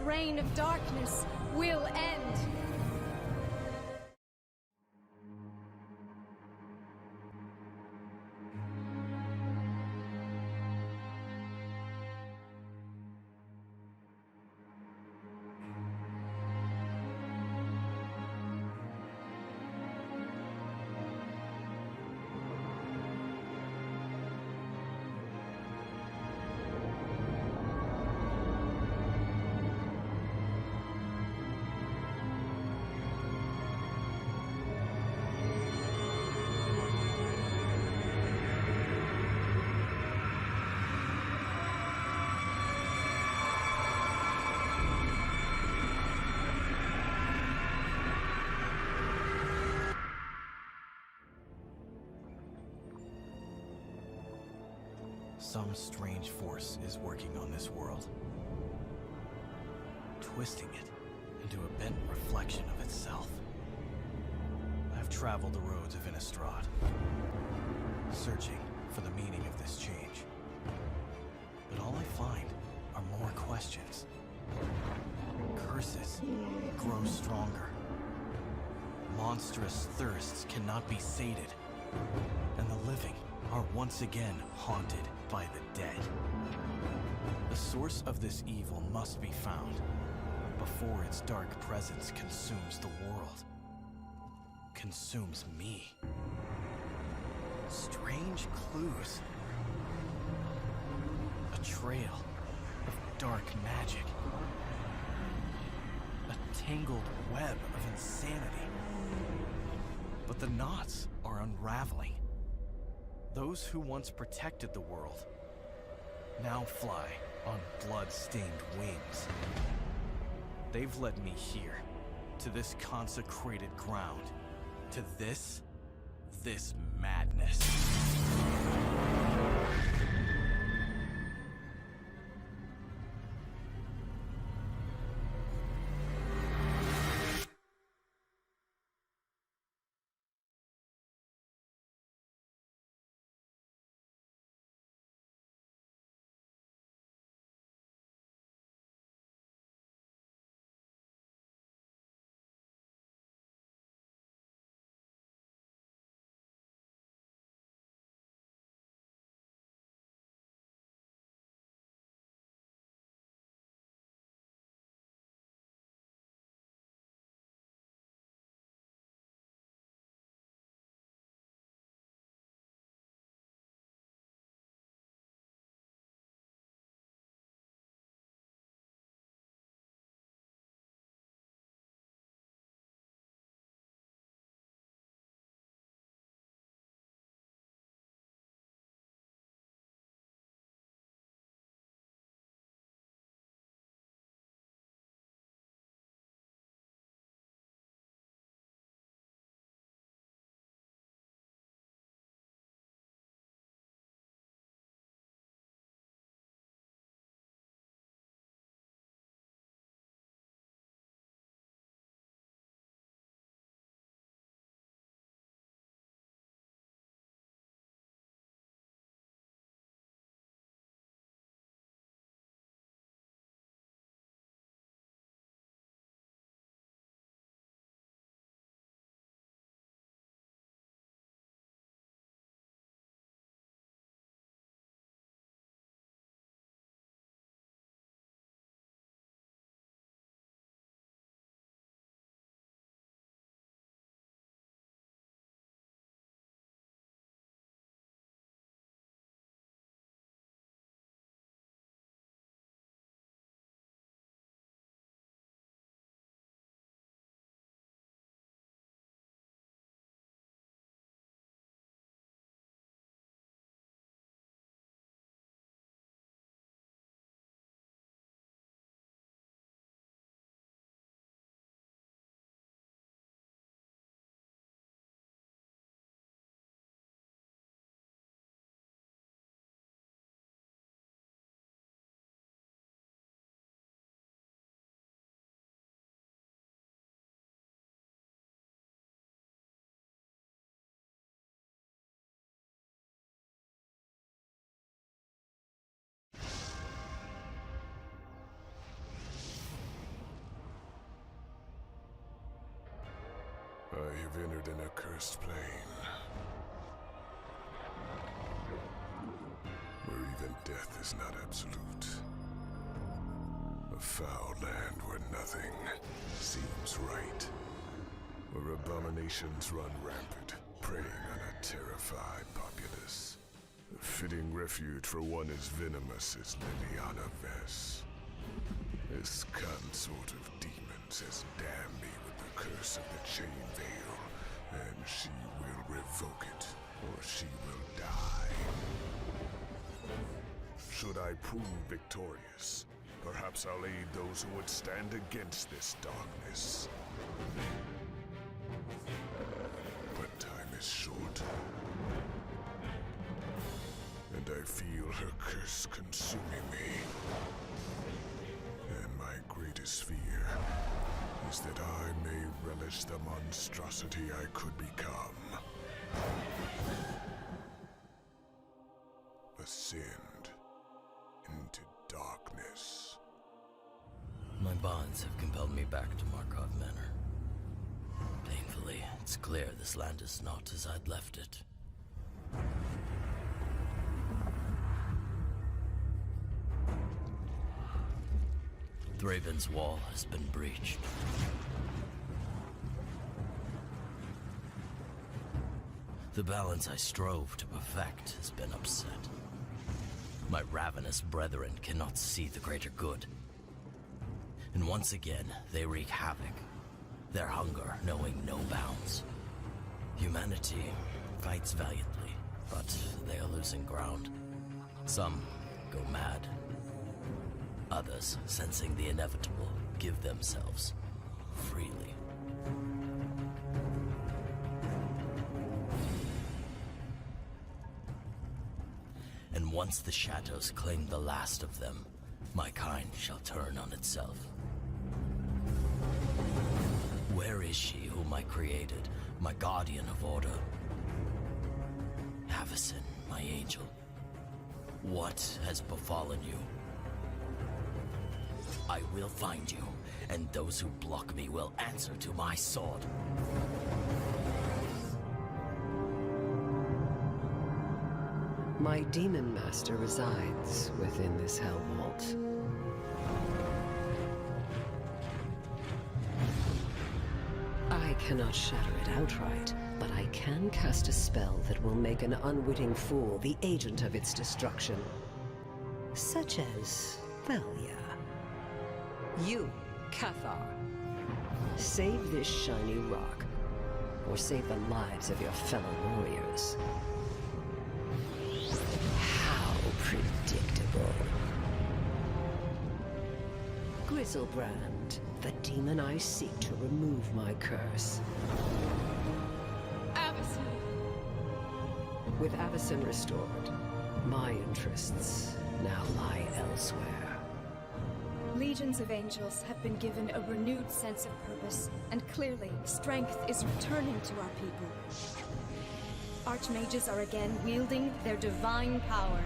reign of darkness will end. Some strange force is working on this world, twisting it into a bent reflection of itself. I've traveled the roads of Innistrad, searching for the meaning of this change. But all I find are more questions. Curses grow stronger. Monstrous thirsts cannot be sated, and the living are once again haunted by the dead. The source of this evil must be found before its dark presence consumes the world, consumes me. Strange clues. A trail of dark magic. A tangled web of insanity. But the knots are unraveling. Those who once protected the world now fly on blood-stained wings. They've led me here, to this consecrated ground, to this madness. I have entered an accursed plane, where even death is not absolute. A foul land where nothing seems right, where abominations run rampant, preying on a terrified populace. A fitting refuge for one as venomous as Liliana Vess. This consort of demons has damned me with the curse of the Chain Veil, and she will revoke it, or she will die. Should I prove victorious, perhaps I'll aid those who would stand against this darkness. But time is short, and I feel her curse consuming me. And my greatest fear is that I may relish the monstrosity I could become. Ascend into darkness. My bonds have compelled me back to Markov Manor. Painfully, it's clear this land is not as I'd left it. Thraben's wall has been breached. The balance I strove to perfect has been upset. My ravenous brethren cannot see the greater good. And once again, they wreak havoc, their hunger knowing no bounds. Humanity fights valiantly, but they are losing ground. Some go mad. Others, sensing the inevitable, give themselves freely. And once the shadows claim the last of them, my kind shall turn on itself. Where is she whom I created, my guardian of order? Avacyn, my angel. What has befallen you? I will find you, and those who block me will answer to my sword. My demon master resides within this hell vault. I cannot shatter it outright, but I can cast a spell that will make an unwitting fool the agent of its destruction. Such as Thalia. You, Cathar. Save this shiny rock, or save the lives of your fellow warriors. How predictable. Grizzlebrand, the demon I seek to remove my curse. Avacyn! With Avacyn restored, my interests now lie elsewhere. Legions of angels have been given a renewed sense of purpose, and clearly, strength is returning to our people. Archmages are again wielding their divine power.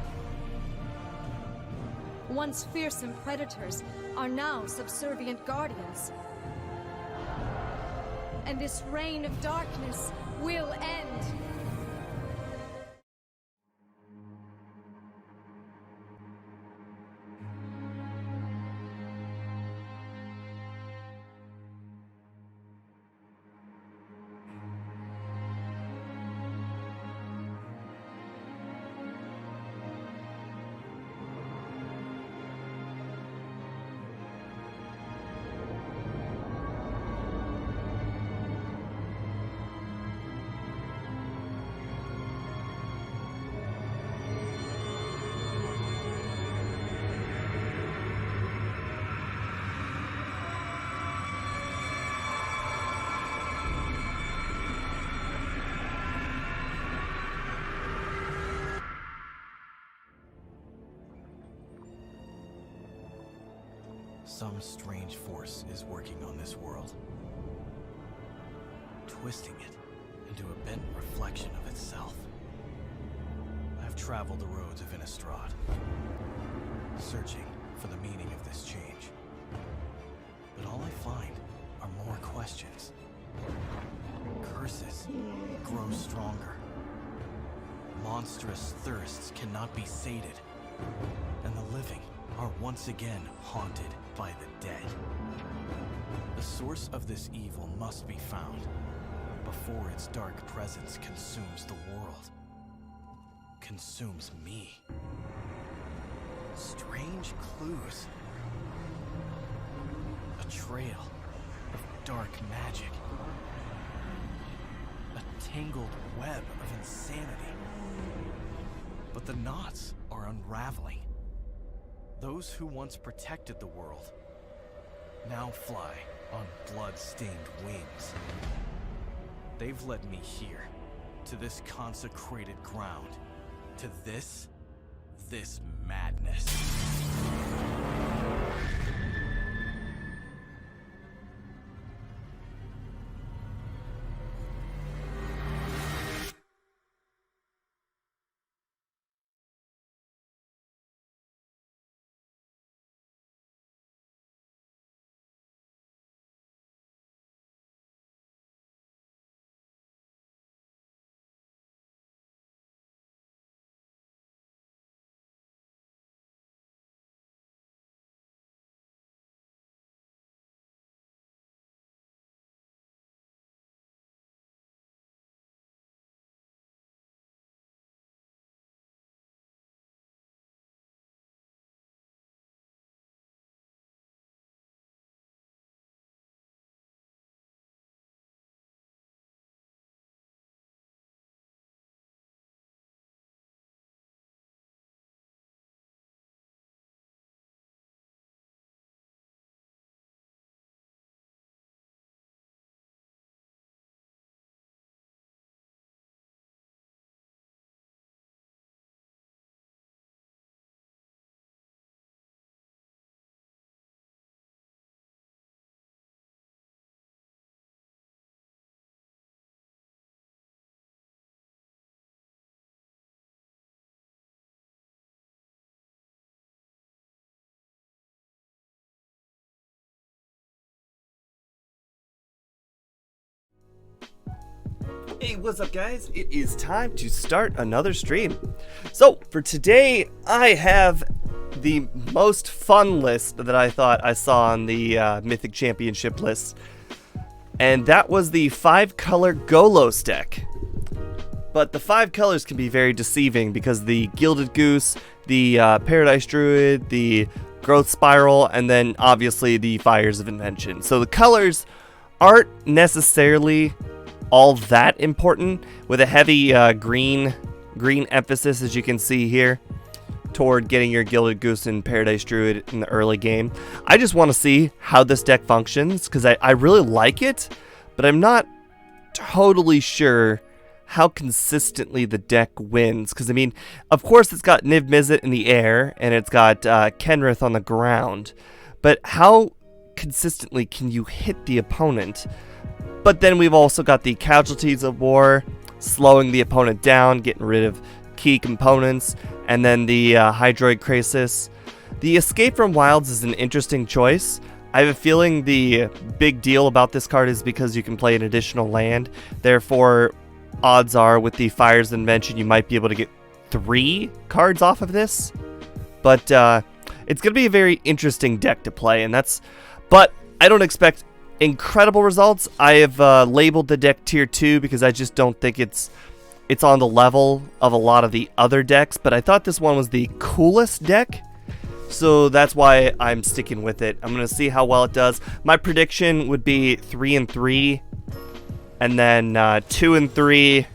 Once fearsome predators are now subservient guardians. And this reign of darkness will end. Some strange force is working on this world, twisting it into a bent reflection of itself. I've traveled the roads of Innistrad, searching for the meaning of this change. But all I find are more questions. curses grow stronger. Monstrous thirsts cannot be sated, and the living are once again haunted by the dead. The source of this evil must be found before its dark presence consumes the world. Consumes me. Strange clues. A trail of dark magic. A tangled web of insanity. But the knots are unraveling. Those who once protected the world now fly on blood-stained wings. They've led me here, to this consecrated ground, to this madness. Hey, what's up guys? It is time to start another stream. So, for today, I have the most fun list that I thought I saw on the Mythic Championship list. And that was the 5-color Golos deck. But the 5 colors can be very deceiving because the Gilded Goose, the Paradise Druid, the Growth Spiral, and then obviously the Fires of Invention. So the colors aren't necessarily all that important, with a heavy green emphasis, as you can see here, toward getting your Gilded Goose and Paradise Druid in the early game. I just want to see how this deck functions, because I really like it, but I'm not totally sure how consistently the deck wins. Because, I mean, of course it's got Niv Mizzet in the air, and it's got Kenrith on the ground, but how consistently can you hit the opponent? But then we've also got the Casualties of War, slowing the opponent down, getting rid of key components, and then the Hydroid Krasis. The Escape from Wilds is an interesting choice. I have a feeling the big deal about this card is because you can play an additional land. Therefore, odds are with the Fires of Invention, you might be able to get 3 cards off of this. But it's going to be a very interesting deck to play, but I don't expect incredible results. I have labeled the deck tier 2 because I just don't think it's on the level of a lot of the other decks, but I thought this one was the coolest deck, so that's why I'm sticking with it. I'm going to see how well it does. My prediction would be 3-3, and then 2-3,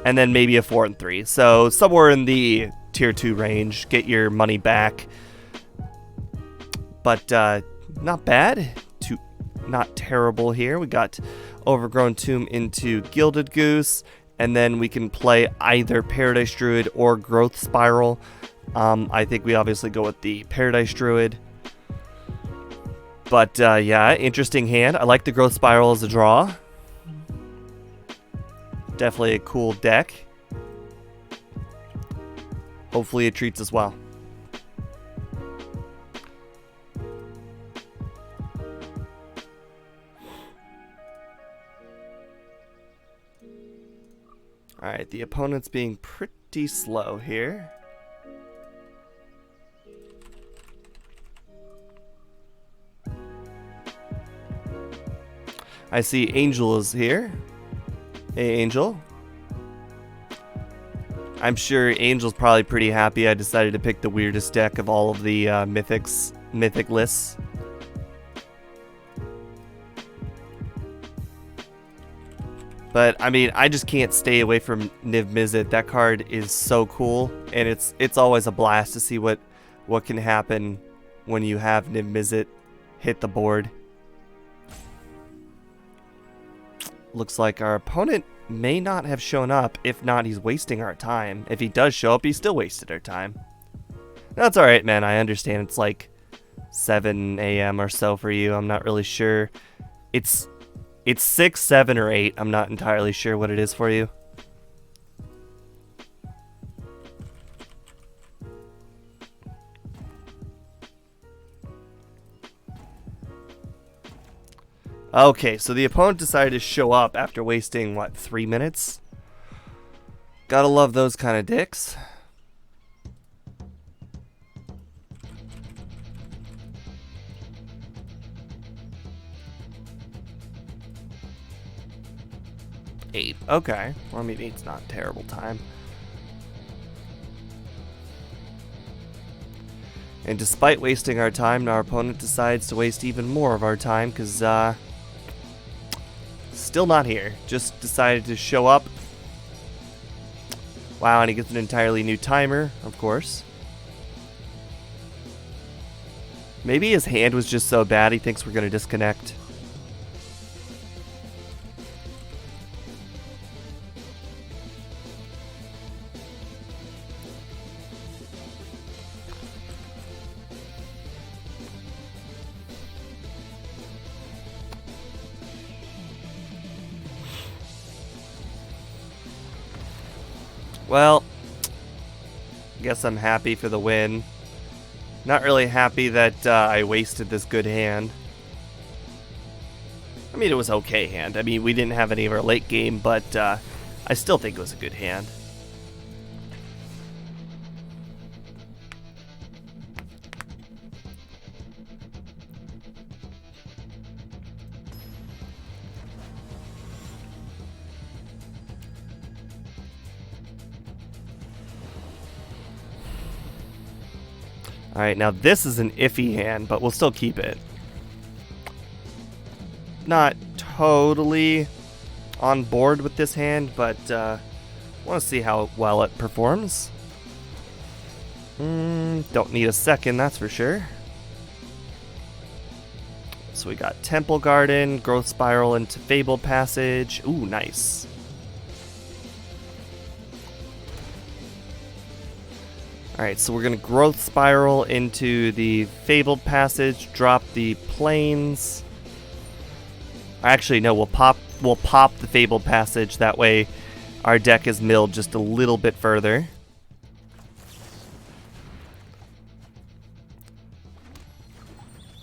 and then maybe a 4-3. So somewhere in the tier 2 range, get your money back. But not bad. Not terrible here. We got Overgrown Tomb into Gilded Goose, and then we can play either Paradise Druid or Growth Spiral. I think we obviously go with the Paradise Druid. But yeah, interesting hand. I like the Growth Spiral as a draw. Definitely a cool deck. Hopefully it treats us well. Alright, the opponent's being pretty slow here. I see Angel is here. Hey, Angel. I'm sure Angel's probably pretty happy I decided to pick the weirdest deck of all of the mythic lists. But I mean, I just can't stay away from Niv Mizzet. That card is so cool, and it's always a blast to see what can happen when you have Niv Mizzet hit the board. Looks like our opponent may not have shown up. If not, he's wasting our time. If he does show up, he still wasted our time. That's alright, man. I understand it's like 7 a.m. or so for you. I'm not really sure. It's 6, 7, or 8. I'm not entirely sure what it is for you. Okay, so the opponent decided to show up after wasting, what, 3 minutes? Gotta love those kind of dicks. Eight. Okay. Well, I mean, 8's not a terrible time. And despite wasting our time, our opponent decides to waste even more of our time because, still not here. Just decided to show up. Wow, and he gets an entirely new timer, of course. Maybe his hand was just so bad he thinks we're going to disconnect. Well, guess I'm happy for the win. Not really happy that I wasted this good hand. I mean, it was okay hand. I mean, we didn't have any of our late game, but I still think it was a good hand. Alright, now this is an iffy hand, but we'll still keep it. Not totally on board with this hand, but want to see how well it performs. Don't need a second, that's for sure. So we got Temple Garden, Growth Spiral into Fabled Passage. Ooh, nice. Alright, so we're going to Growth Spiral into the Fabled Passage, drop the Plains. Actually, no, we'll pop the Fabled Passage, that way our deck is milled just a little bit further.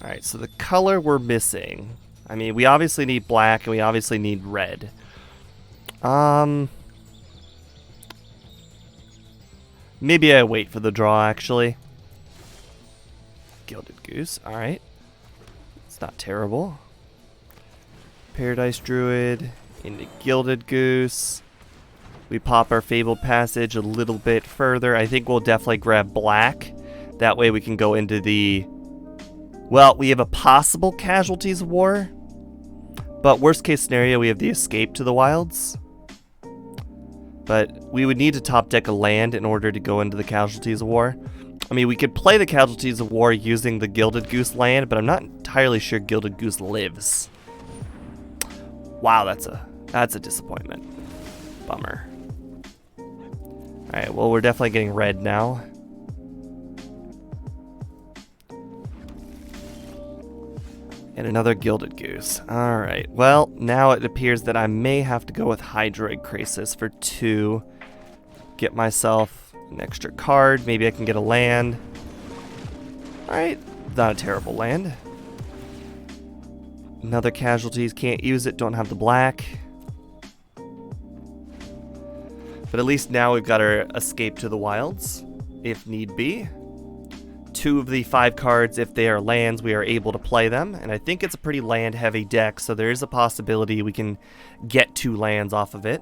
Alright, so the color we're missing. I mean, we obviously need black and we obviously need red. Maybe I wait for the draw, actually. Gilded Goose, alright. It's not terrible. Paradise Druid into Gilded Goose. We pop our Fabled Passage a little bit further. I think we'll definitely grab black. That way we can go into the... Well, we have a possible Casualties of War. But worst case scenario, we have the Escape to the Wilds. But we would need to top deck a land in order to go into the Casualties of War. I mean, we could play the Casualties of War using the Gilded Goose land, but I'm not entirely sure Gilded Goose lives. Wow, that's a disappointment. Bummer. Alright, well, we're definitely getting red now. And another Gilded Goose. Alright, well, now it appears that I may have to go with Hydroid Krasis for 2. Get myself an extra card. Maybe I can get a land. Alright, not a terrible land. Another Casualties, can't use it, don't have the black. But at least now we've got our Escape to the Wilds, if need be. 2 of the 5 cards, if they are lands, we are able to play them. And I think it's a pretty land-heavy deck, so there is a possibility we can get 2 lands off of it.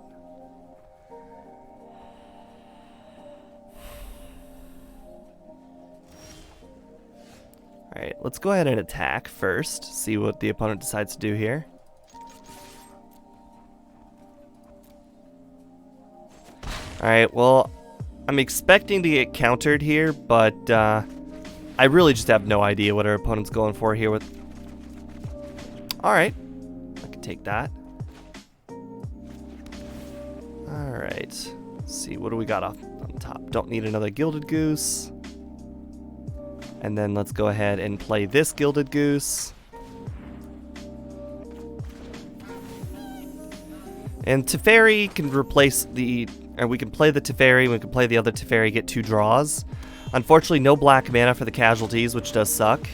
Alright, let's go ahead and attack first, see what the opponent decides to do here. Alright, well, I'm expecting to get countered here, but I really just have no idea what our opponent's going for here with... Alright, I can take that. Alright, let's see, what do we got off on top? Don't need another Gilded Goose. And then let's go ahead and play this Gilded Goose. And Teferi can replace the... Or we can play the Teferi, we can play the other Teferi, get 2 draws. Unfortunately, no black mana for the casualties, which does suck.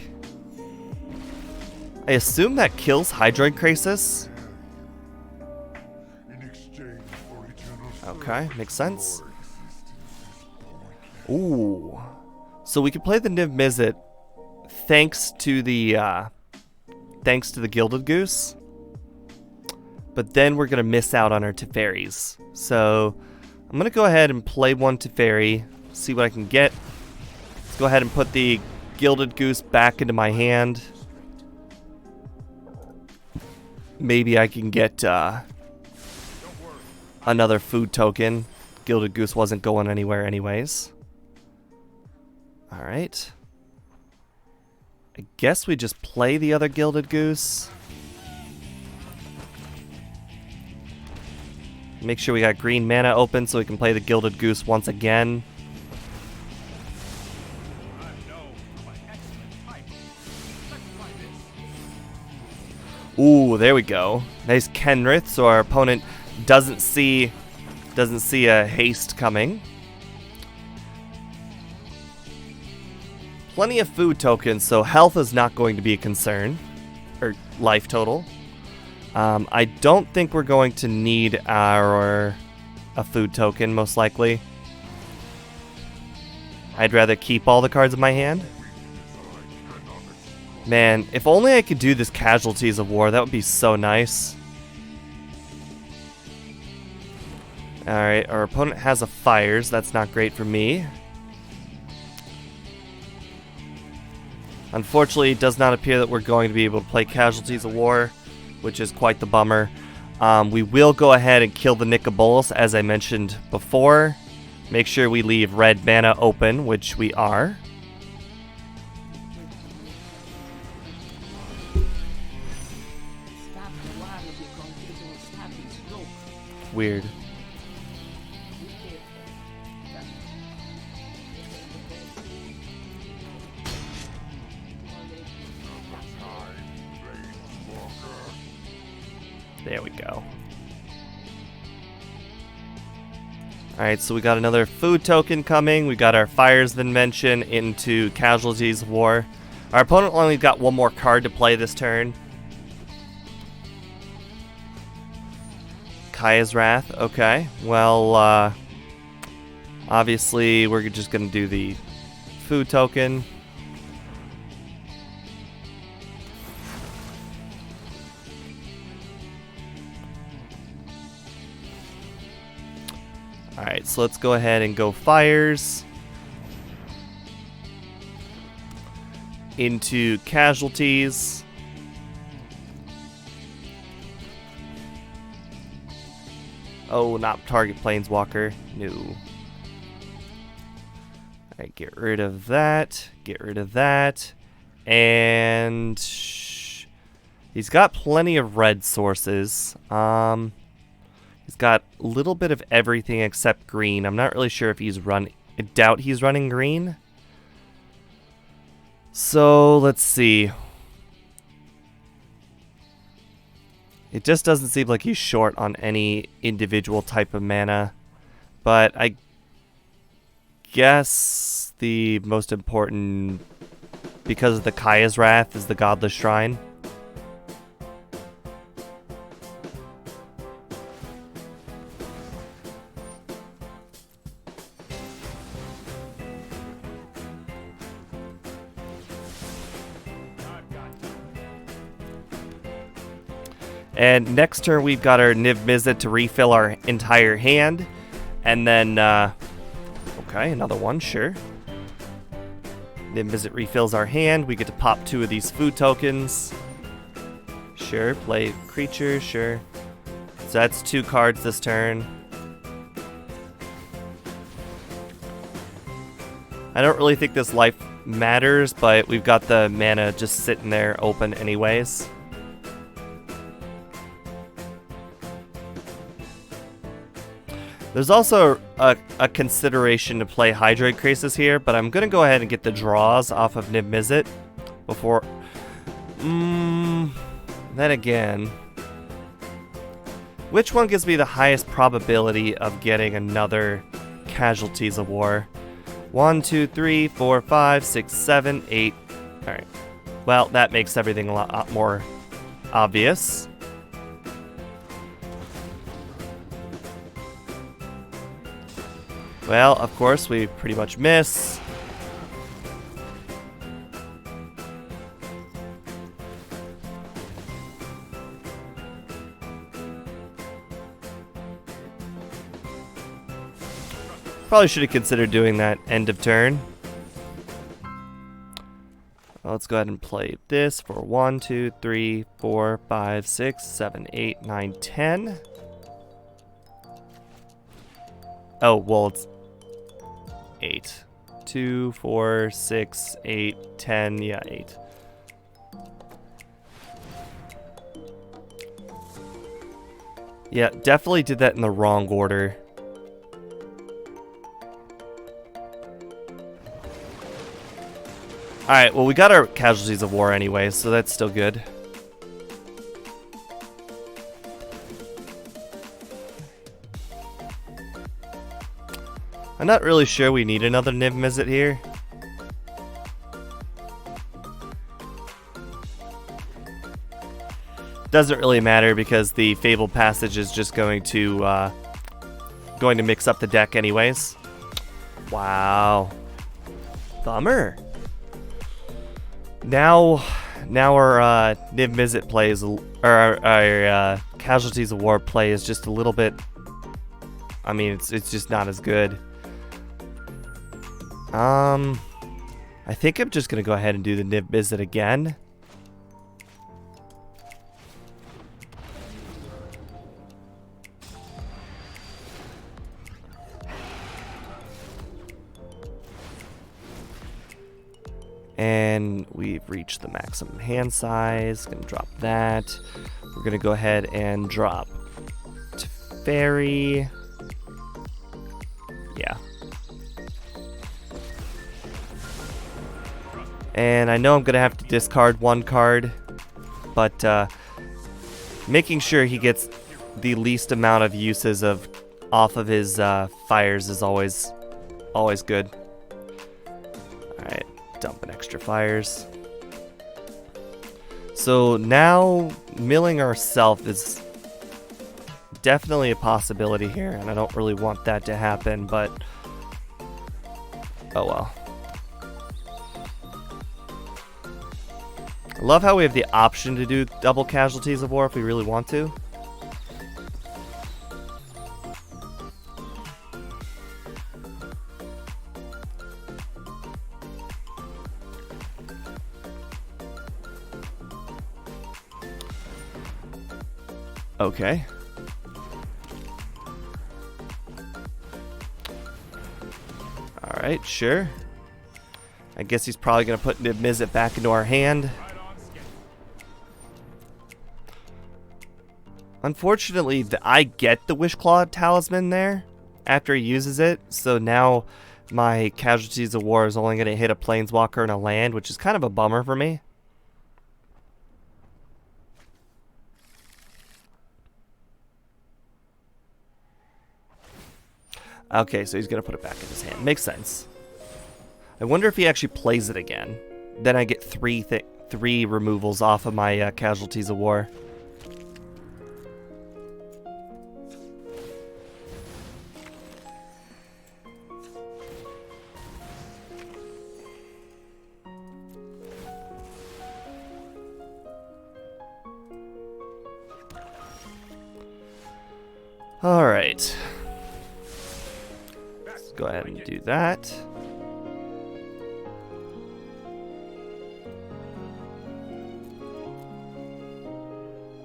I assume that kills Hydroid Krasis. Okay, makes sense. Ooh. So we can play the Niv Mizzet thanks to the Gilded Goose. But then we're gonna miss out on our Teferis. So I'm gonna go ahead and play 1 Teferi, see what I can get. Let's go ahead and put the Gilded Goose back into my hand. Maybe I can get another food token. Gilded Goose wasn't going anywhere anyways. Alright. I guess we just play the other Gilded Goose. Make sure we got green mana open so we can play the Gilded Goose once again. Ooh, there we go. Nice Kenrith, so our opponent doesn't see a haste coming. Plenty of food tokens, so health is not going to be a concern. Or life total. I don't think we're going to need a food token, most likely. I'd rather keep all the cards in my hand. Man, if only I could do this Casualties of War, that would be so nice. Alright, our opponent has a Fires, that's not great for me. Unfortunately, it does not appear that we're going to be able to play Casualties of War, which is quite the bummer. We will go ahead and kill the Nicobolus, as I mentioned before. Make sure we leave red mana open, which we are. Weird. There we go. Alright, so we got another food token coming. We got our Fires Invention into Casualties of War. Our opponent only got 1 more card to play this turn. Kaya's Wrath, okay. Well, obviously we're just gonna do the food token. Alright, so let's go ahead and go Fires into Casualties. Oh, not target Planeswalker. No. Alright, get rid of that. Get rid of that. And he's got plenty of red sources. He's got a little bit of everything except green. I'm not really sure if he's running... I doubt he's running green. So, let's see. It just doesn't seem like he's short on any individual type of mana. But I guess the most important, because of the Kaya's Wrath, is the Godless Shrine. And next turn we've got our Niv Mizzet to refill our entire hand. And then, okay, another one, sure. Niv Mizzet refills our hand. We get to pop 2 of these food tokens. Sure, play creature, sure. So that's 2 cards this turn. I don't really think this life matters, but we've got the mana just sitting there open anyways. There's also a consideration to play Hydroid Crisis here, but I'm going to go ahead and get the draws off of Niv Mizzet before... then again... Which one gives me the highest probability of getting another Casualties of War? 1, 2, 3, 4, 5, 6, 7, 8. Alright. Well, that makes everything a lot more obvious. Well, of course, we pretty much miss. Probably should have considered doing that end of turn. Well, let's go ahead and play this for 1, 2, 3, 4, 5, 6, 7, 8, 9, 10. Oh, well, it's 8. 2, 4, 6, 8, 10. Yeah, 8. Yeah, definitely did that in the wrong order. Alright, well, we got our Casualties of War anyway, so that's still good. I'm not really sure we need another Niv Mizzet here. Doesn't really matter because the Fabled Passage is just going to mix up the deck anyways. Wow. Bummer. Now our Niv Mizzet plays, or our Casualties of War play is just a little bit. I mean, it's just not as good. I think I'm just gonna go ahead and do the Niv Mizzet again. And we've reached the maximum hand size. Gonna drop that. We're gonna go ahead and drop Fairy. Yeah. And I know I'm gonna have to discard 1 card, but making sure he gets the least amount of uses off of his fires is always good. Alright. Dump an extra fires. So now milling ourselves is definitely a possibility here, and I don't really want that to happen, but oh well. I love how we have the option to do double Casualties of War if we really want to. Okay. Alright, sure. I guess he's probably going to put Niv Mizzet back into our hand. Unfortunately, I get the Wishclaw Talisman there after he uses it, so now my Casualties of War is only going to hit a Planeswalker and a land, which is kind of a bummer for me. Okay, so he's going to put it back in his hand. Makes sense. I wonder if he actually plays it again. Then I get three removals off of my Casualties of War. Alright. Let's go ahead and do that.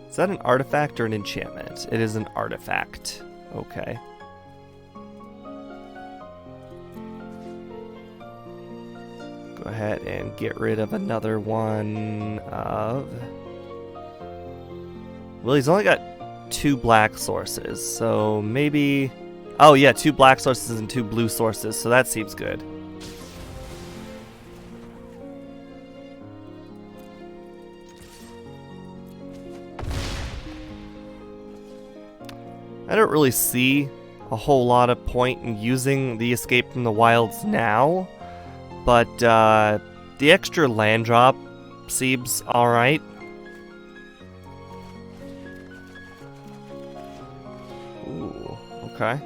Is that an artifact or an enchantment? It is an artifact. Okay. Go ahead and get rid of another one of... Well, he's only got 2 black sources, so maybe... Oh yeah, 2 black sources and 2 blue sources, so that seems good. I don't really see a whole lot of point in using the Escape from the Wilds now, but the extra land drop seems alright. Ooh, okay.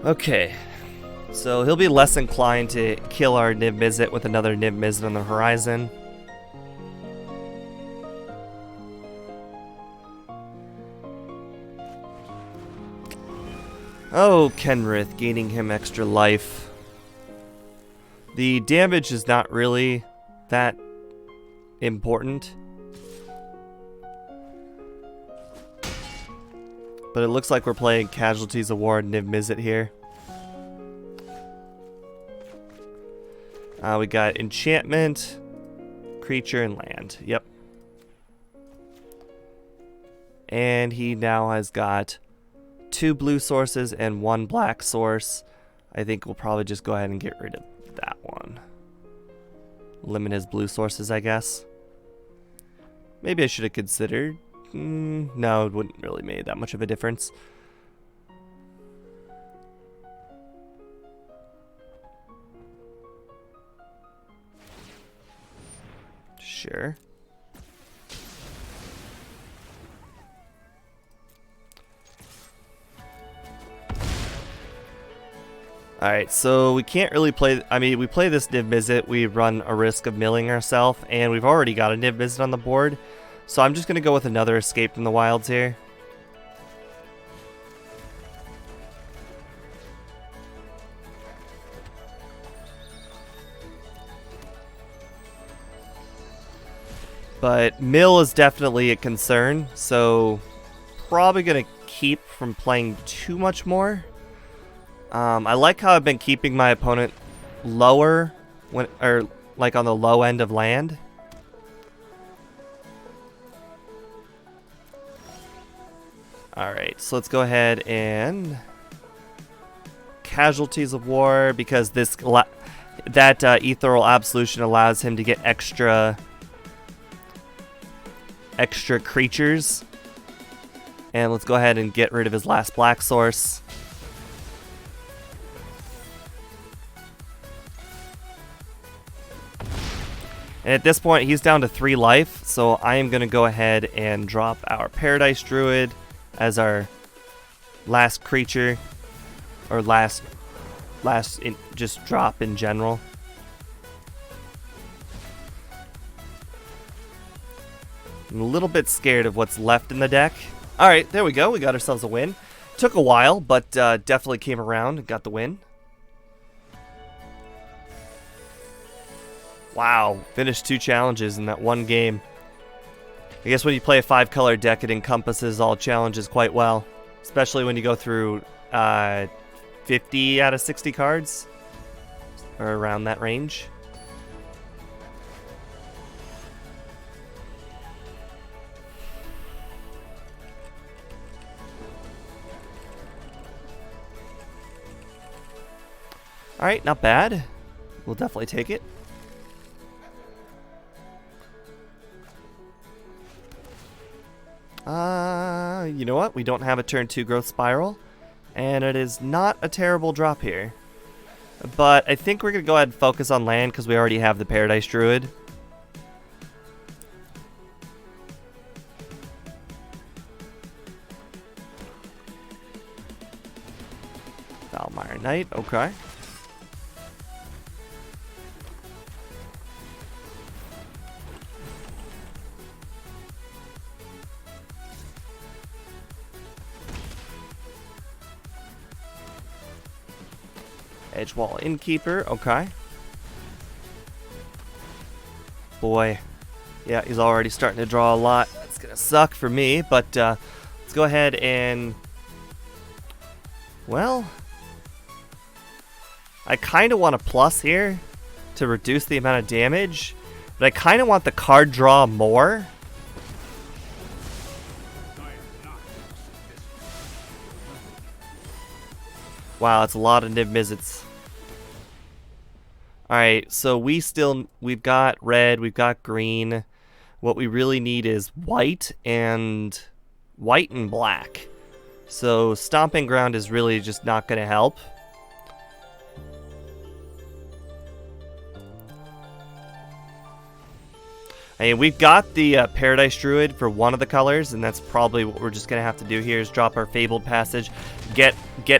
Okay. So he'll be less inclined to kill our Niv Mizzet with another Niv Mizzet on the horizon. Oh, Kenrith, gaining him extra life. The damage is not really that important. But it looks like we're playing Casualties of War and Niv Mizzet here. We got enchantment, creature, and land. Yep. And he now has got 2 blue sources and 1 black source. I think we'll probably just go ahead and get rid of that one. Limit his blue sources, I guess. Maybe I should have considered. No, it wouldn't really make that much of a difference. Sure. Alright, so we can't really play... I mean, we play this Niv Mizzet, we run a risk of milling ourselves, and we've already got a Niv Mizzet on the board. So I'm just going to go with another Escape from the Wilds here. But mill is definitely a concern, so probably going to keep from playing too much more. I like how I've been keeping my opponent lower, or like on the low end of land. Alright, so let's go ahead and Casualties of War, because that Ethereal Absolution allows him to get extra creatures. And let's go ahead and get rid of his last black source. And at this point, he's down to 3 life, so I am going to go ahead and drop our Paradise Druid as our last creature, or just drop in general. I'm a little bit scared of what's left in the deck. Alright, there we go. We got ourselves a win. Took a while, but definitely came around and got the win. Wow, finished 2 challenges in that one game. I guess when you play a 5-color deck, it encompasses all challenges quite well. Especially when you go through 50 out of 60 cards. Or around that range. Alright, not bad. We'll definitely take it. You know what? We don't have a turn 2 growth spiral, and it is not a terrible drop here. But I think we're going to go ahead and focus on land because we already have the Paradise Druid. Valmire Knight, okay. Edge wall innkeeper. Okay. Boy. Yeah, he's already starting to draw a lot. That's going to suck for me, but let's go ahead and... Well... I kind of want a plus here to reduce the amount of damage, but I kind of want the card draw more. Wow, it's a lot of Niv Mizzets. Alright, so we've got red, we've got green. What we really need is white and black. So Stomping Ground is really just not going to help. I mean, we've got the Paradise Druid for one of the colors, and that's probably what we're just going to have to do here is drop our Fabled Passage, get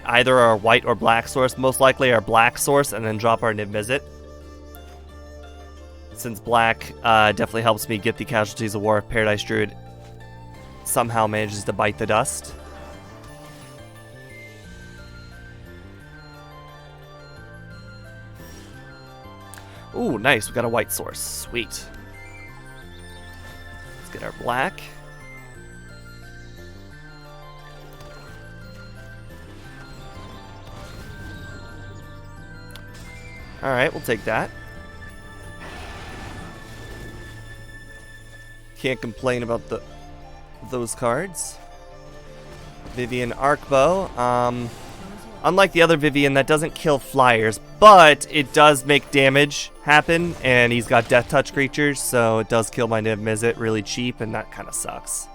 either our white or black source, most likely our black source, and then drop our Niv Mizzet. Since black definitely helps me get the Casualties of War if Paradise Druid somehow manages to bite the dust. Ooh, nice. We got a white source. Sweet. Let's get our black. Alright, we'll take that. Can't complain about those cards. Vivian Arcbow. Unlike the other Vivian, that doesn't kill flyers, but it does make damage happen, and he's got Death Touch creatures, so it does kill my Niv Mizzet really cheap, and that kind of sucks.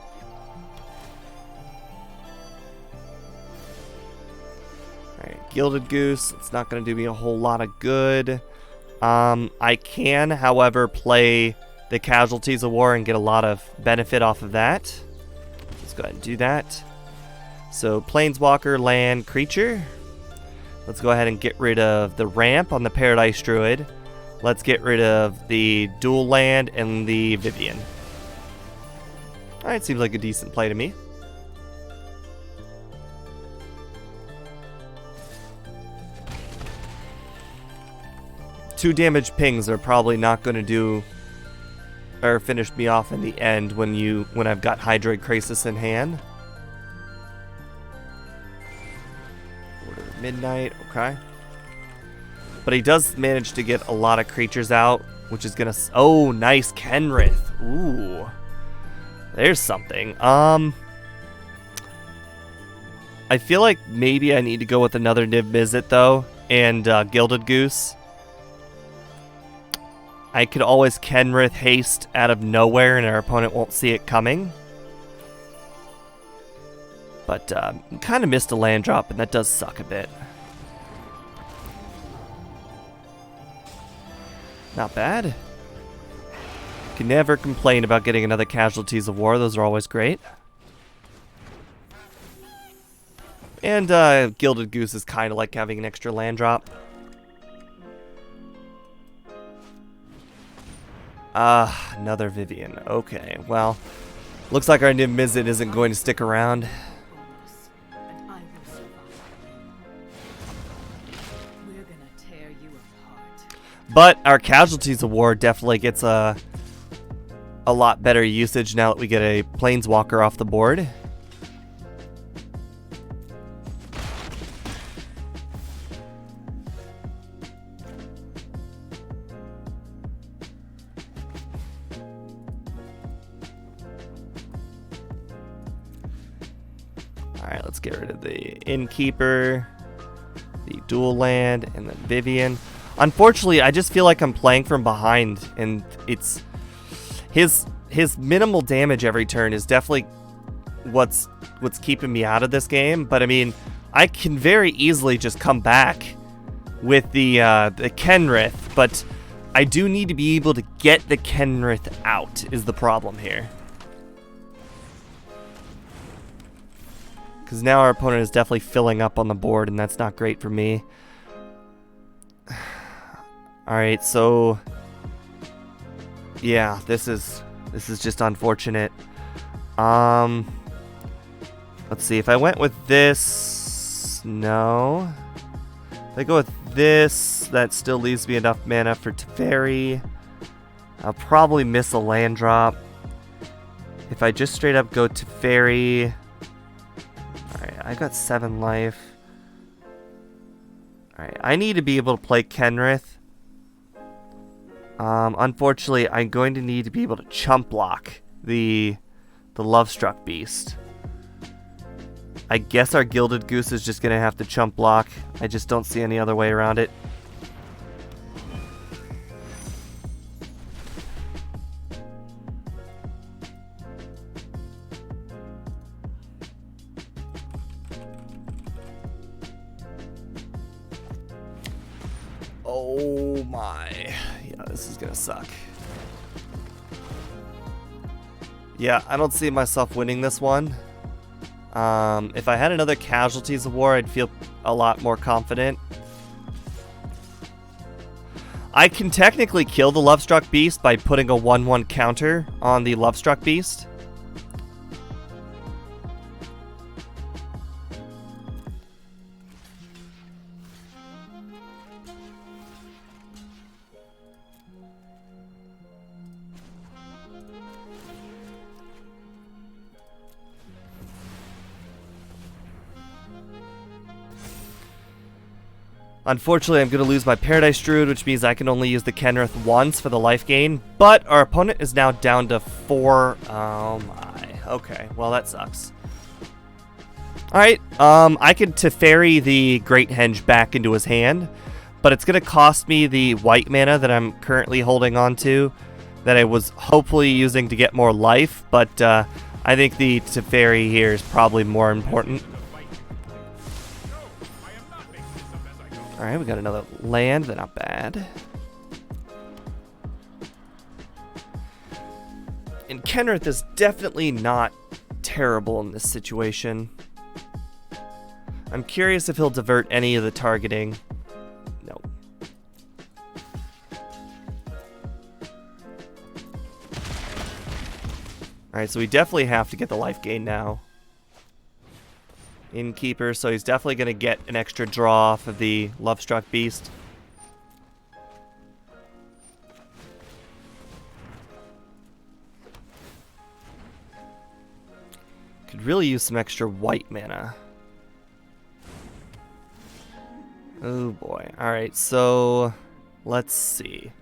Alright, Gilded Goose. It's not going to do me a whole lot of good. I can, however, play the Casualties of War and get a lot of benefit off of that. Let's go ahead and do that. So, Planeswalker, land, creature. Let's go ahead and get rid of the ramp on the Paradise Druid. Let's get rid of the dual land and the Vivian. Alright, seems like a decent play to me. Two damage pings are probably not going to do or finish me off in the end when I've got Hydroid Krasis in hand. Order of Midnight, okay. But he does manage to get a lot of creatures out, which is gonna... Oh, nice, Kenrith. Ooh. There's something. I feel like maybe I need to go with another Niv Mizzet, though, and Gilded Goose. I could always Kenrith haste out of nowhere and our opponent won't see it coming. But kind of missed a land drop, and that does suck a bit. Not bad. Can never complain about getting another Casualties of War. Those are always great. And Gilded Goose is kind of like having an extra land drop. Another Vivian. Okay, well, looks like our Niv Mizzet isn't going to stick around. But our Casualties of War definitely gets a lot better usage now that we get a Planeswalker off the board. Alright, let's get rid of the Innkeeper, the dual land, and then Vivian. Unfortunately, I just feel like I'm playing from behind, and it's his minimal damage every turn is definitely what's keeping me out of this game. But I mean, I can very easily just come back with the Kenrith, but I do need to be able to get the Kenrith out is the problem here. Because now our opponent is definitely filling up on the board, and that's not great for me. Alright, so... yeah, this is just unfortunate. Let's see, if I went with this... no. If I go with this, that still leaves me enough mana for Teferi. I'll probably miss a land drop. If I just straight up go Teferi... Alright, I got 7 life. Alright, I need to be able to play Kenrith. Unfortunately, I'm going to need to be able to chump block the Lovestruck Beast. I guess our Gilded Goose is just going to have to chump block. I just don't see any other way around it. Oh my. Yeah, this is going to suck. Yeah, I don't see myself winning this one. If I had another Casualties of War, I'd feel a lot more confident. I can technically kill the Lovestruck Beast by putting a 1/1 counter on the Lovestruck Beast. Unfortunately, I'm going to lose my Paradise Druid, which means I can only use the Kenrith once for the life gain. But our opponent is now down to 4. Oh my. Okay, well that sucks. Alright, I can Teferi the Great Henge back into his hand. But it's going to cost me the white mana that I'm currently holding on to. That I was hopefully using to get more life. But I think the Teferi here is probably more important. Alright, we got another land, but not bad. And Kenrith is definitely not terrible in this situation. I'm curious if he'll divert any of the targeting. No. Alright, so we definitely have to get the life gain now. Innkeeper, so he's definitely going to get an extra draw off of the Lovestruck Beast. Could really use some extra white mana. Oh boy. Alright, so let's see.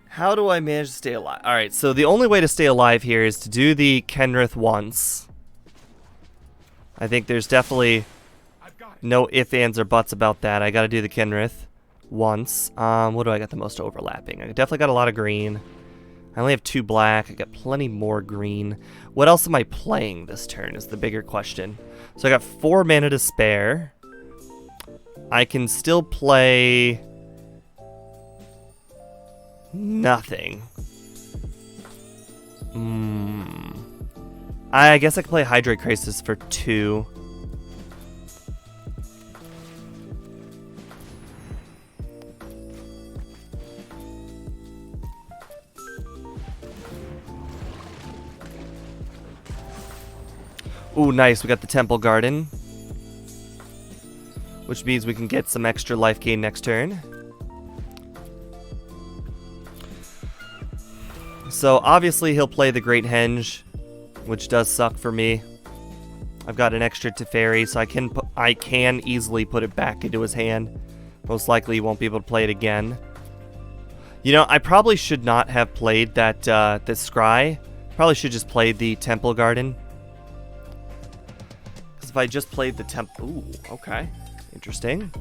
How do I manage to stay alive? Alright, so the only way to stay alive here is to do the Kenrith once. I think there's definitely no ifs, ands, or buts about that. I gotta do the Kenrith once. What do I got the most overlapping? I definitely got a lot of green. I only have 2 black. I got plenty more green. What else am I playing this turn is the bigger question. So I got 4 mana to spare. I can still play nothing. I guess I can play Hydrate Crisis for 2. Ooh, nice. We got the Temple Garden, which means we can get some extra life gain next turn. So obviously he'll play the Great Henge, which does suck for me. I've got an extra Teferi, so I can easily put it back into his hand. Most likely he won't be able to play it again. You know, I probably should not have played that this Scry. Probably should just play the Temple Garden. Because if I just played the Temple... Ooh, okay. Interesting.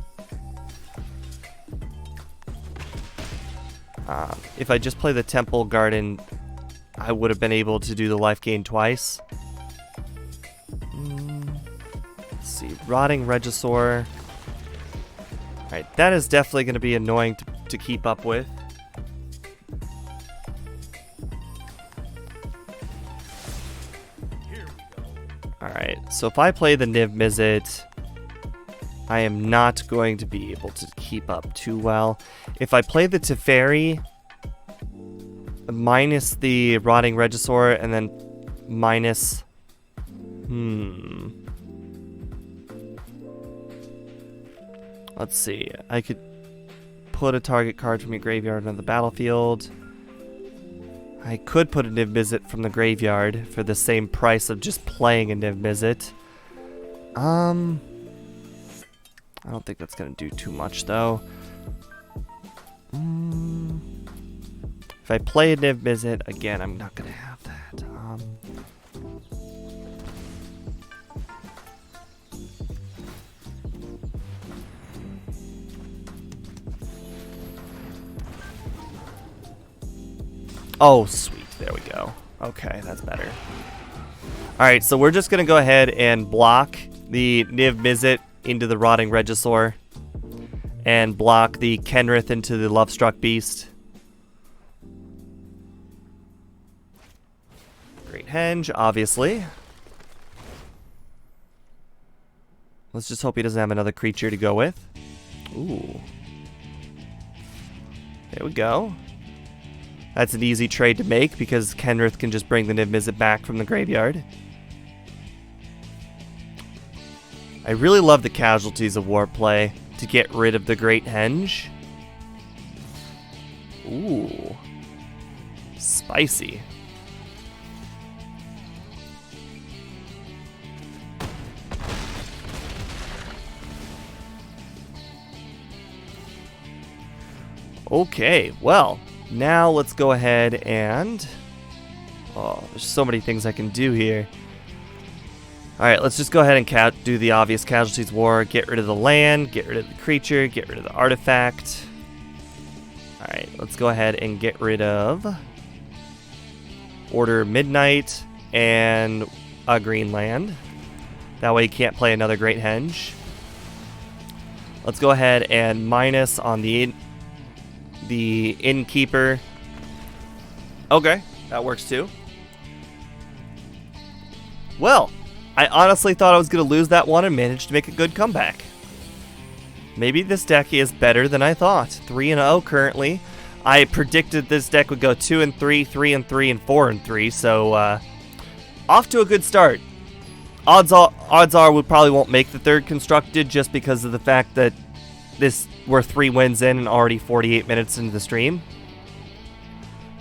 If I just play the Temple Garden, I would have been able to do the life gain twice. Let's see. Rotting Regisaur. Alright, that is definitely going to be annoying to keep up with. Alright, so if I play the Niv Mizzet, I am not going to be able to keep up too well. If I play the Teferi, minus the Rotting Regisaur, and then minus... Let's see. I could put a target card from your graveyard on the battlefield. I could put a Niv Mizzet from the graveyard for the same price of just playing a Niv Mizzet. I don't think that's going to do too much, though. If I play a Niv Mizzet, again, I'm not going to have that. Oh, sweet. There we go. Okay, that's better. Alright, so we're just going to go ahead and block the Niv Mizzet into the Rotting Regisaur. And block the Kenrith into the Lovestruck Beast. Great Henge, obviously. Let's just hope he doesn't have another creature to go with. Ooh. There we go. That's an easy trade to make because Kenrith can just bring the Niv Mizzet back from the graveyard. I really love the Casualties of War play to get rid of the Great Henge. Ooh. Spicy. Okay, well, now let's go ahead and... Oh, there's so many things I can do here. Alright, let's just go ahead and do the obvious Casualties War. Get rid of the land, get rid of the creature, get rid of the artifact. Alright, let's go ahead and get rid of Order Midnight and a green land. That way you can't play another Great Henge. Let's go ahead and minus on the Innkeeper. Okay, that works too. Well, I honestly thought I was going to lose that one and managed to make a good comeback. Maybe this deck is better than I thought. 3-0 currently. I predicted this deck would go 2-3, 3-3, and 4-3, so off to a good start. Odds are we probably won't make the third constructed just because of the fact that we're 3 wins in and already 48 minutes into the stream.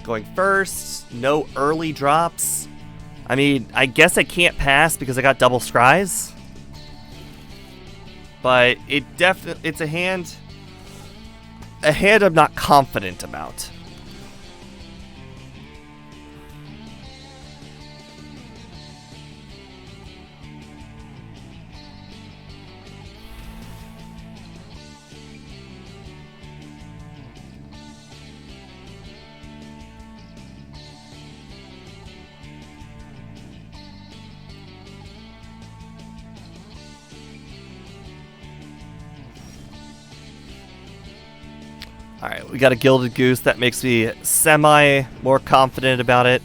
Going first, no early drops. I mean, I guess I can't pass because I got double scries. But it's a hand I'm not confident about. Alright, we got a Gilded Goose. That makes me more confident about it.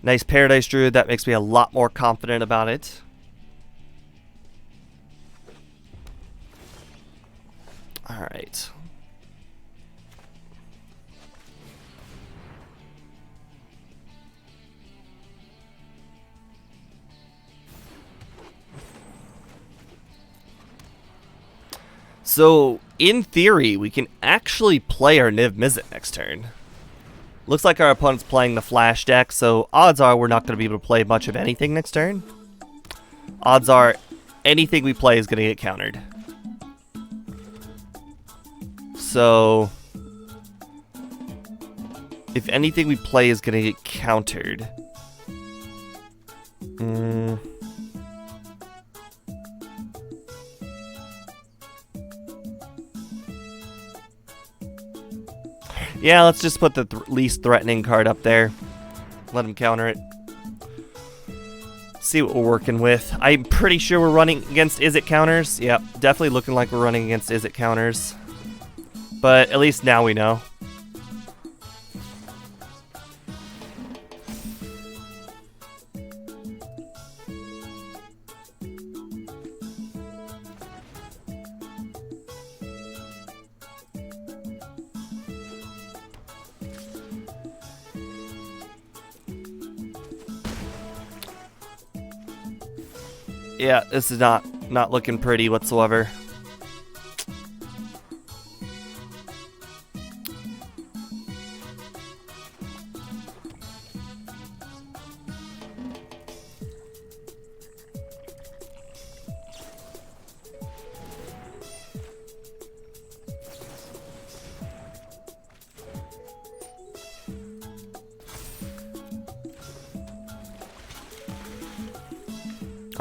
Nice Paradise Druid. That makes me a lot more confident about it. Alright. So, in theory, we can actually play our Niv Mizzet next turn. Looks like our opponent's playing the Flash deck, so odds are we're not going to be able to play much of anything next turn. Odds are anything we play is going to get countered. So, if anything we play is going to get countered... Yeah, let's just put the least threatening card up there. Let him counter it. See what we're working with. I'm pretty sure we're running against Izzet counters. Yep, definitely looking like we're running against Izzet counters. But at least now we know. Yeah, this is not Not looking pretty whatsoever.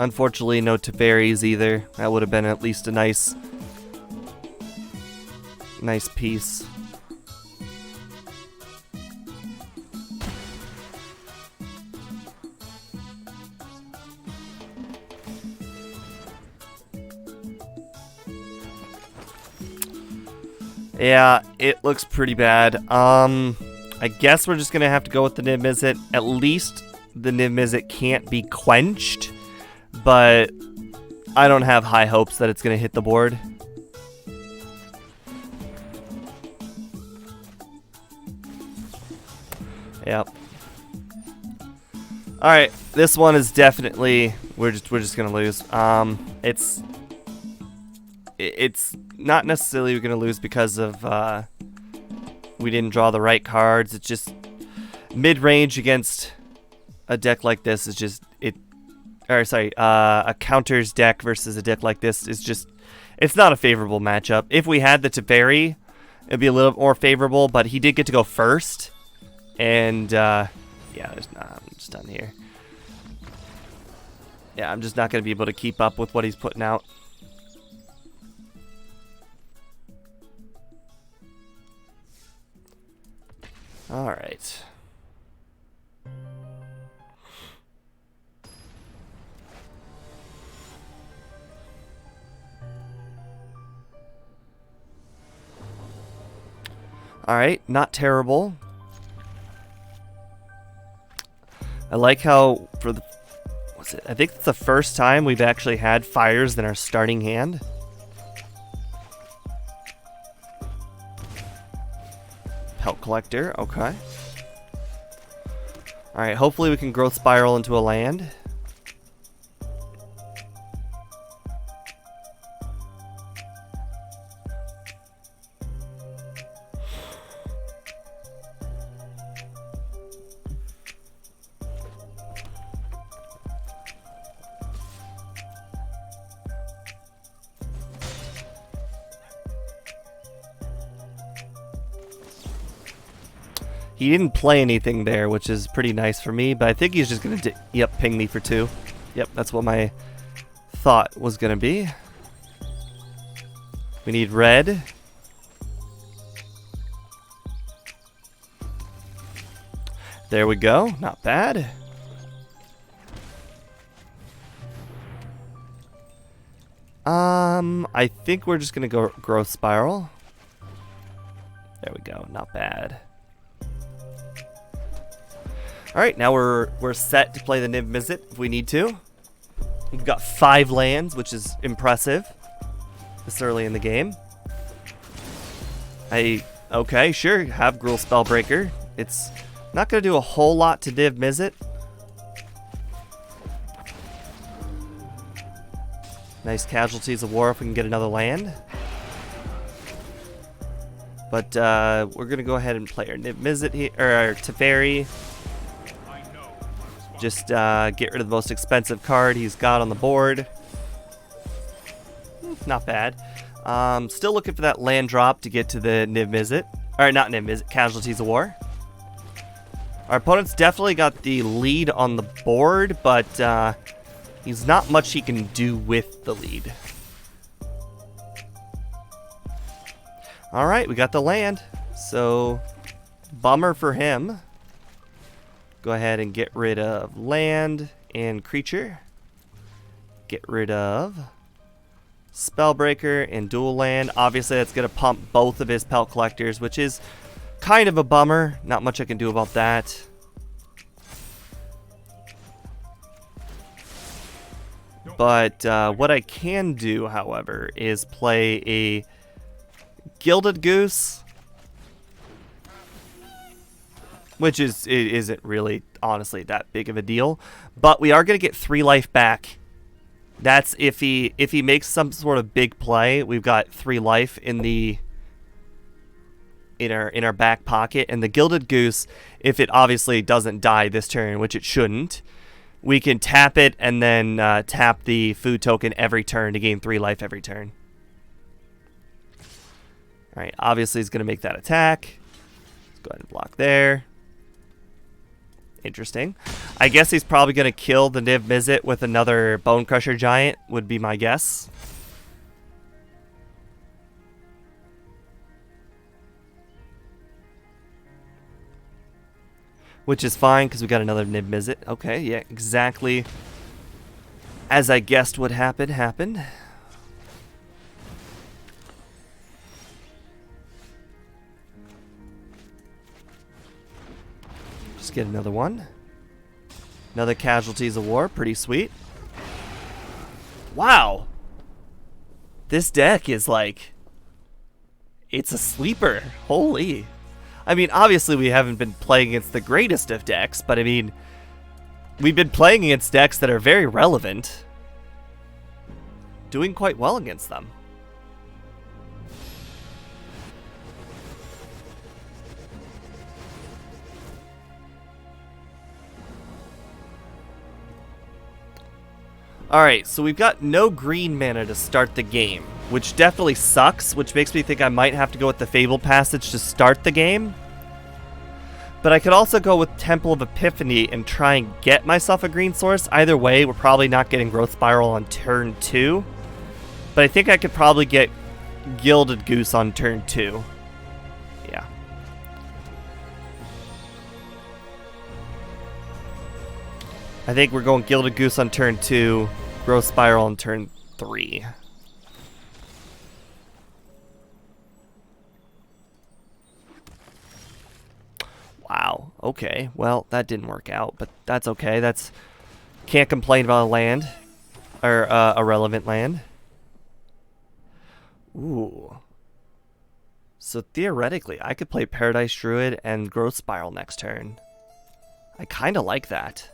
Unfortunately, no Teferis either. That would have been at least a nice piece. Yeah, it looks pretty bad. I guess we're just gonna have to go with the Niv Mizzet. At least the Niv Mizzet can't be quenched. But I don't have high hopes that it's going to hit the board. Yep. All right, this one is definitely we're just going to lose. It's not necessarily going to lose because of we didn't draw the right cards. It's just mid-range against a deck like this is just a counters deck versus a deck like this is just, it's not a favorable matchup. If we had the Teferi, it'd be a little more favorable, but he did get to go first. And, yeah, I'm just done here. Yeah, I'm just not going to be able to keep up with what he's putting out. All right. Alright, not terrible. I like how for the I think it's the first time we've actually had fires in our starting hand. Pelt collector, okay. Alright, hopefully we can growth spiral into a land. He didn't play anything there, which is pretty nice for me, but I think he's just going to, yep, ping me for 2. Yep, that's what my thought was going to be. We need red. There we go, not bad. I think we're just going to go growth spiral. There we go, not bad. Alright, now we're set to play the Niv Mizzet if we need to. We've got 5 lands, which is impressive this early in the game. Okay, sure, have Gruul Spellbreaker. It's not going to do a whole lot to Niv Mizzet. Nice Casualties of War if we can get another land. But we're going to go ahead and play our Niv Mizzet here, or our Teferi. Just get rid of the most expensive card he's got on the board. Not bad. Still looking for that land drop to get to the Niv Mizzet. Or not Niv Mizzet, Casualties of War. Our opponent's definitely got the lead on the board, but he's not much he can do with the lead. Alright, we got the land. So, bummer for him. Go ahead and get rid of land and creature. Get rid of Spellbreaker and dual land. Obviously, that's going to pump both of his Pelt Collectors, which is kind of a bummer. Not much I can do about that. But what I can do, however, is play a Gilded Goose, which isn't really, honestly, that big of a deal. But we are going to get 3 life back That's if he makes some sort of big play. We've got 3 life in our back pocket, and the Gilded Goose, if it obviously doesn't die this turn, which it shouldn't, we can tap it and then tap the food token every turn to gain 3 life every turn. All right, obviously he's going to make that attack. Let's go ahead and block there. Interesting. I guess he's probably going to kill the Niv Mizzet with another Bone Crusher Giant, would be my guess. Which is fine, because we got another Niv Mizzet. Okay, yeah, exactly as I guessed would happen, happened. Just get another one. Another Casualties of War, pretty sweet. Wow! This deck is like... it's a sleeper. Holy... I mean, obviously we haven't been playing against the greatest of decks, but I mean, we've been playing against decks that are very relevant. Doing quite well against them. Alright, so we've got no green mana to start the game, which definitely sucks, which makes me think I might have to go with the Fable Passage to start the game. But I could also go with Temple of Epiphany and try and get myself a green source. Either way, we're probably not getting Growth Spiral on turn 2. But I think I could probably get Gilded Goose on turn 2. Yeah. I think we're going Gilded Goose on turn 2, Growth Spiral on turn 3. Wow, okay. Well, that didn't work out, but that's okay. That's... can't complain about a land. Or, a relevant land. Ooh. So theoretically, I could play Paradise Druid and Growth Spiral next turn. I kind of like that.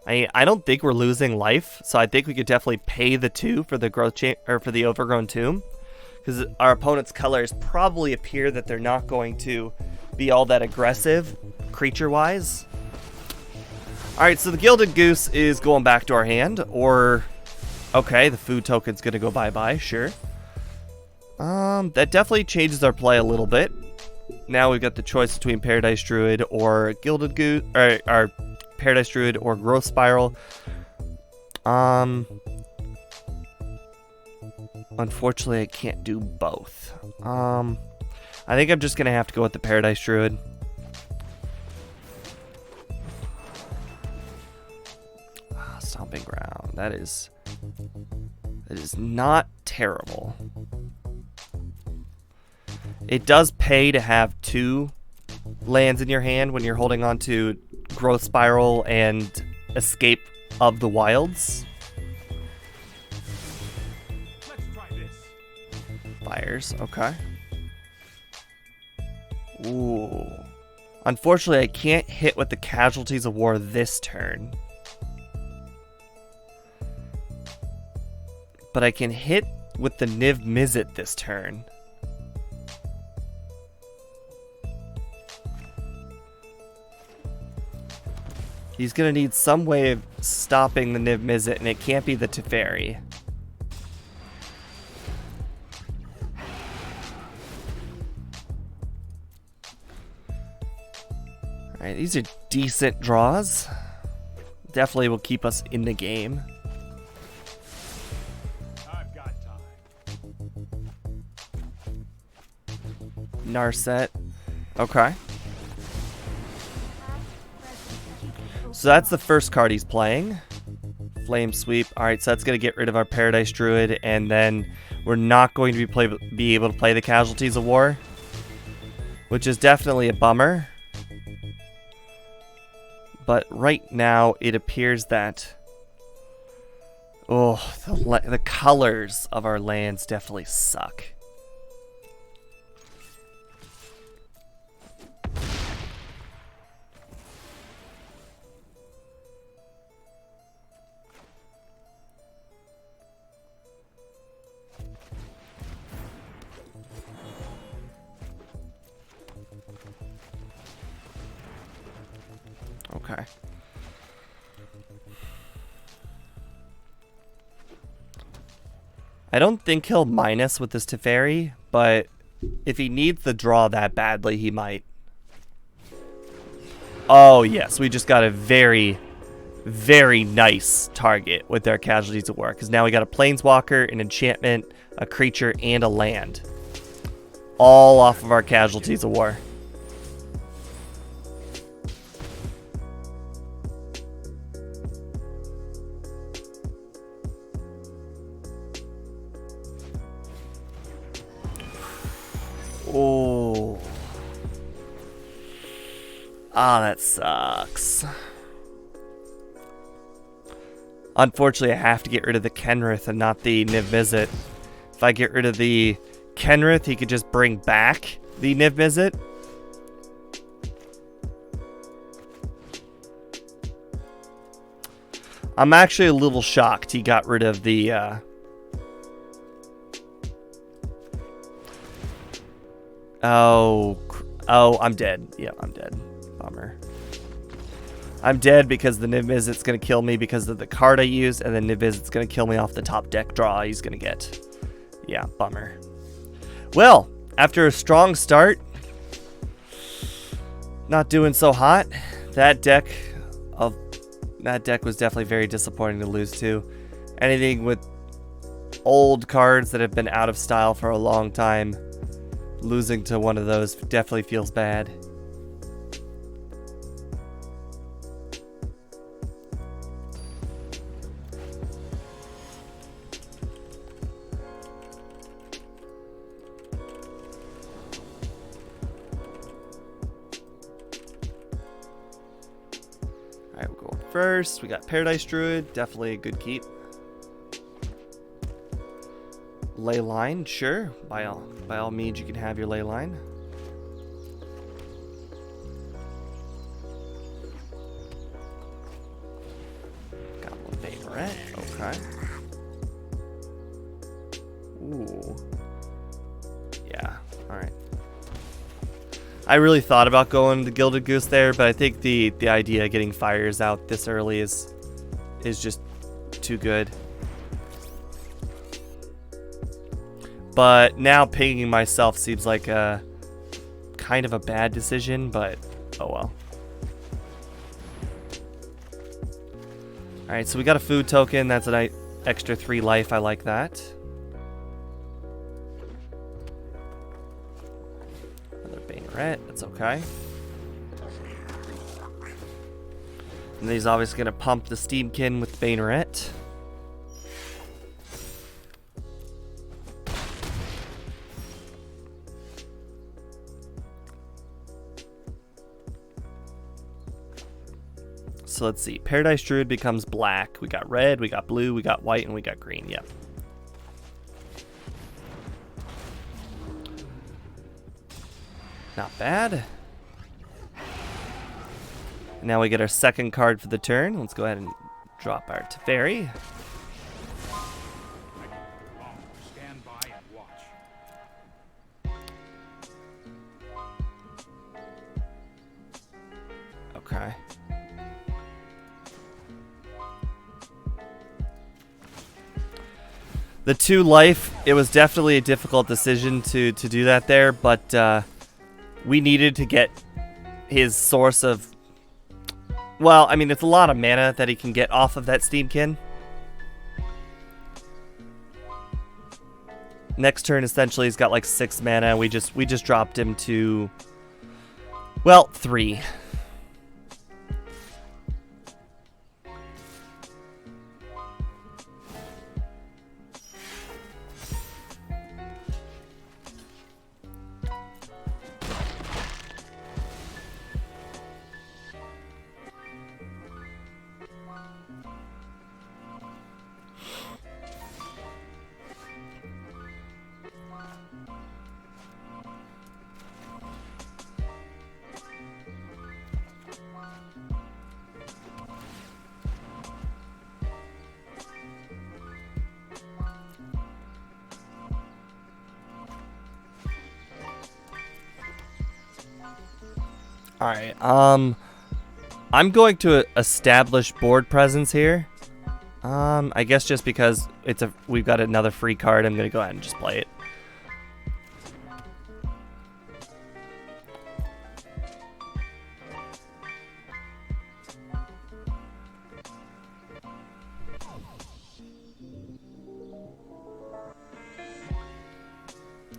I don't think we're losing life, so I think we could definitely pay the 2 for the for the Overgrown Tomb, because our opponent's colors probably appear that they're not going to be all that aggressive, creature-wise. All right, so the Gilded Goose is going back to our hand, or okay, the food token's gonna go bye-bye. Sure. That definitely changes our play a little bit. Now we've got the choice between Paradise Druid or Gilded Goose, or Paradise Druid or Growth Spiral. Unfortunately, I can't do both. I think I'm just gonna have to go with the Paradise Druid. Stomping Ground. That is not terrible. It does pay to have 2 lands in your hand when you're holding on to Growth Spiral and Escape of the Wilds. Let's try this. Fires, okay. Ooh. Unfortunately, I can't hit with the Casualties of War this turn. But I can hit with the Niv Mizzet this turn. He's going to need some way of stopping the Niv Mizzet, and it can't be the Teferi. Alright, these are decent draws. Definitely will keep us in the game. I've got time. Narset. Okay. So that's the first card he's playing. Flame Sweep. Alright, so that's going to get rid of our Paradise Druid, and then we're not going to be able to play the Casualties of War, which is definitely a bummer. But right now, it appears that... oh, the colors of our lands definitely suck. Okay. I don't think he'll minus with this Teferi, but if he needs the draw that badly, he might. Oh, yes. We just got a very, very nice target with our Casualties of War. Because now we got a Planeswalker, an enchantment, a creature, and a land. All off of our Casualties of War. Oh. Ah, that sucks. Unfortunately, I have to get rid of the Kenrith and not the Niv Mizzet. If I get rid of the Kenrith, he could just bring back the Niv Mizzet. I'm actually a little shocked he got rid of the... Oh, I'm dead. Yeah, I'm dead. Bummer. I'm dead because the Niv Mizzet's going to kill me because of the card I used, and then Niv Mizzet's going to kill me off the top deck draw he's going to get. Yeah, bummer. Well, after a strong start, not doing so hot, that deck was definitely very disappointing to lose to. Anything with old cards that have been out of style for a long time, losing to one of those definitely feels bad. Alright, we'll go first. We got Paradise Druid, definitely a good keep. Ley line, sure. By all means, you can have your ley line. Got one Bayonet, okay. Ooh. Yeah, alright. I really thought about going to Gilded Goose there, but I think the idea of getting fires out this early is just too good. But now pinging myself seems like a kind of a bad decision, but oh well. Alright, so we got a food token. That's an extra 3 life. I like that. Another Bayonet. That's okay. And he's obviously going to pump the Steamkin with Bayonet. So let's see. Paradise Druid becomes black. We got red, we got blue, we got white, and we got green. Yep. Not bad. Now we get our second card for the turn. Let's go ahead and drop our Teferi. Stand by and watch. Okay. The 2 life, it was definitely a difficult decision to do that there, but we needed to get his source of... Well, I mean, it's a lot of mana that he can get off of that Steamkin. Next turn, essentially, he's got like 6 mana. We just dropped him to... Well, 3. Alright, I'm going to establish board presence here. I guess just because we've got another free card, I'm gonna go ahead and just play it.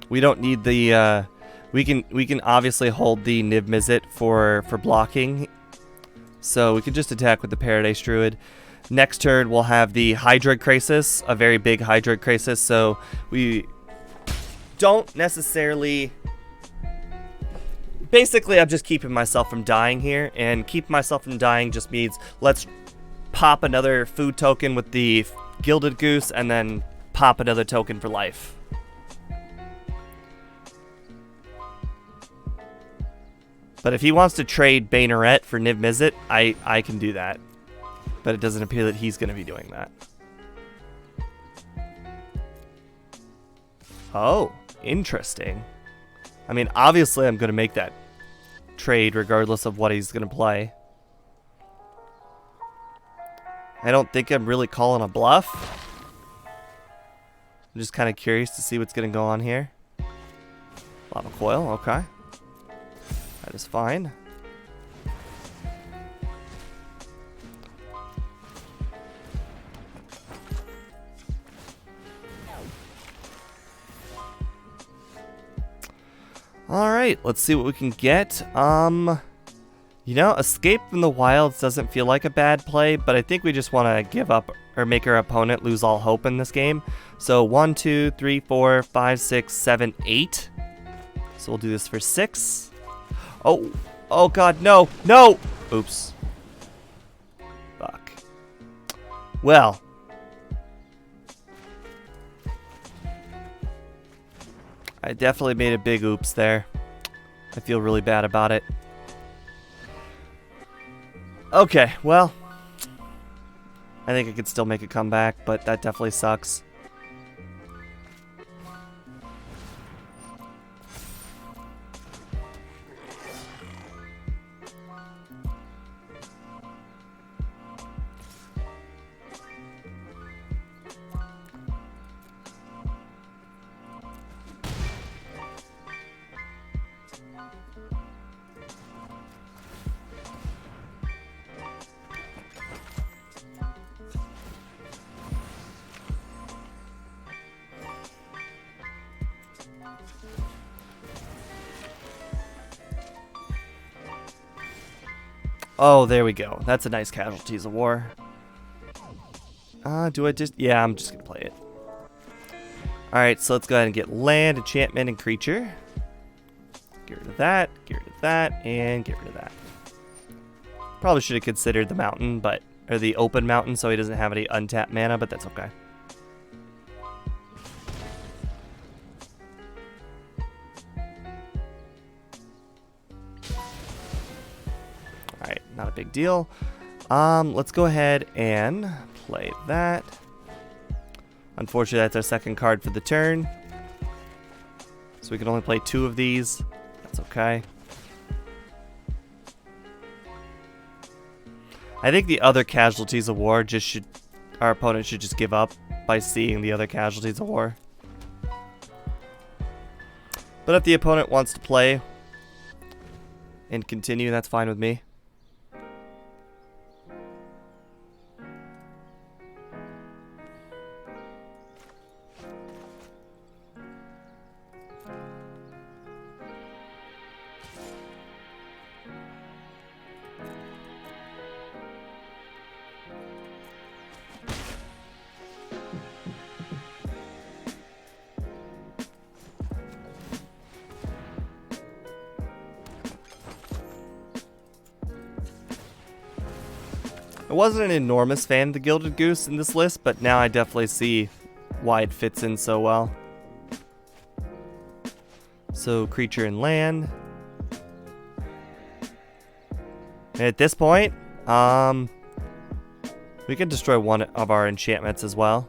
We don't need the we can obviously hold the Niv Mizzet for blocking. So we can just attack with the Paradise Druid. Next turn we'll have the Hydroid Crisis, a very big Hydroid Crisis, so we don't necessarily... Basically, I'm just keeping myself from dying here, and keeping myself from dying just means let's pop another food token with the Gilded Goose, and then pop another token for life. But if he wants to trade Bayneret for Niv Mizzet, I can do that. But it doesn't appear that he's going to be doing that. Oh, interesting. I mean, obviously I'm going to make that trade regardless of what he's going to play. I don't think I'm really calling a bluff. I'm just kind of curious to see what's going to go on here. Lava Coil, okay. That is fine. Alright, let's see what we can get. You know, Escape from the Wilds doesn't feel like a bad play, but I think we just want to give up or make our opponent lose all hope in this game. So 1, 2, 3, 4, 5, 6, 7, 8. So we'll do this for 6. Oh god, no, no! Oops. Fuck. Well. I definitely made a big oops there. I feel really bad about it. Okay, well. I think I could still make a comeback, but that definitely sucks. Oh, there we go. That's a nice Casualties of War. Do I just... Yeah, I'm just going to play it. Alright, so let's go ahead and get land, enchantment, and creature. Get rid of that, and get rid of that. Probably should have considered the mountain, but... Or the open mountain, so he doesn't have any untapped mana, but that's okay. Alright, not a big deal. Let's go ahead and play that. Unfortunately, that's our second card for the turn. So we can only play 2 of these. That's okay. I think the other Casualties of War just should... Our opponent should just give up by seeing the other Casualties of War. But if the opponent wants to play and continue, that's fine with me. I wasn't an enormous fan of the Gilded Goose in this list, but now I definitely see why it fits in so well. So, creature and land. And at this point, we can destroy one of our enchantments as well.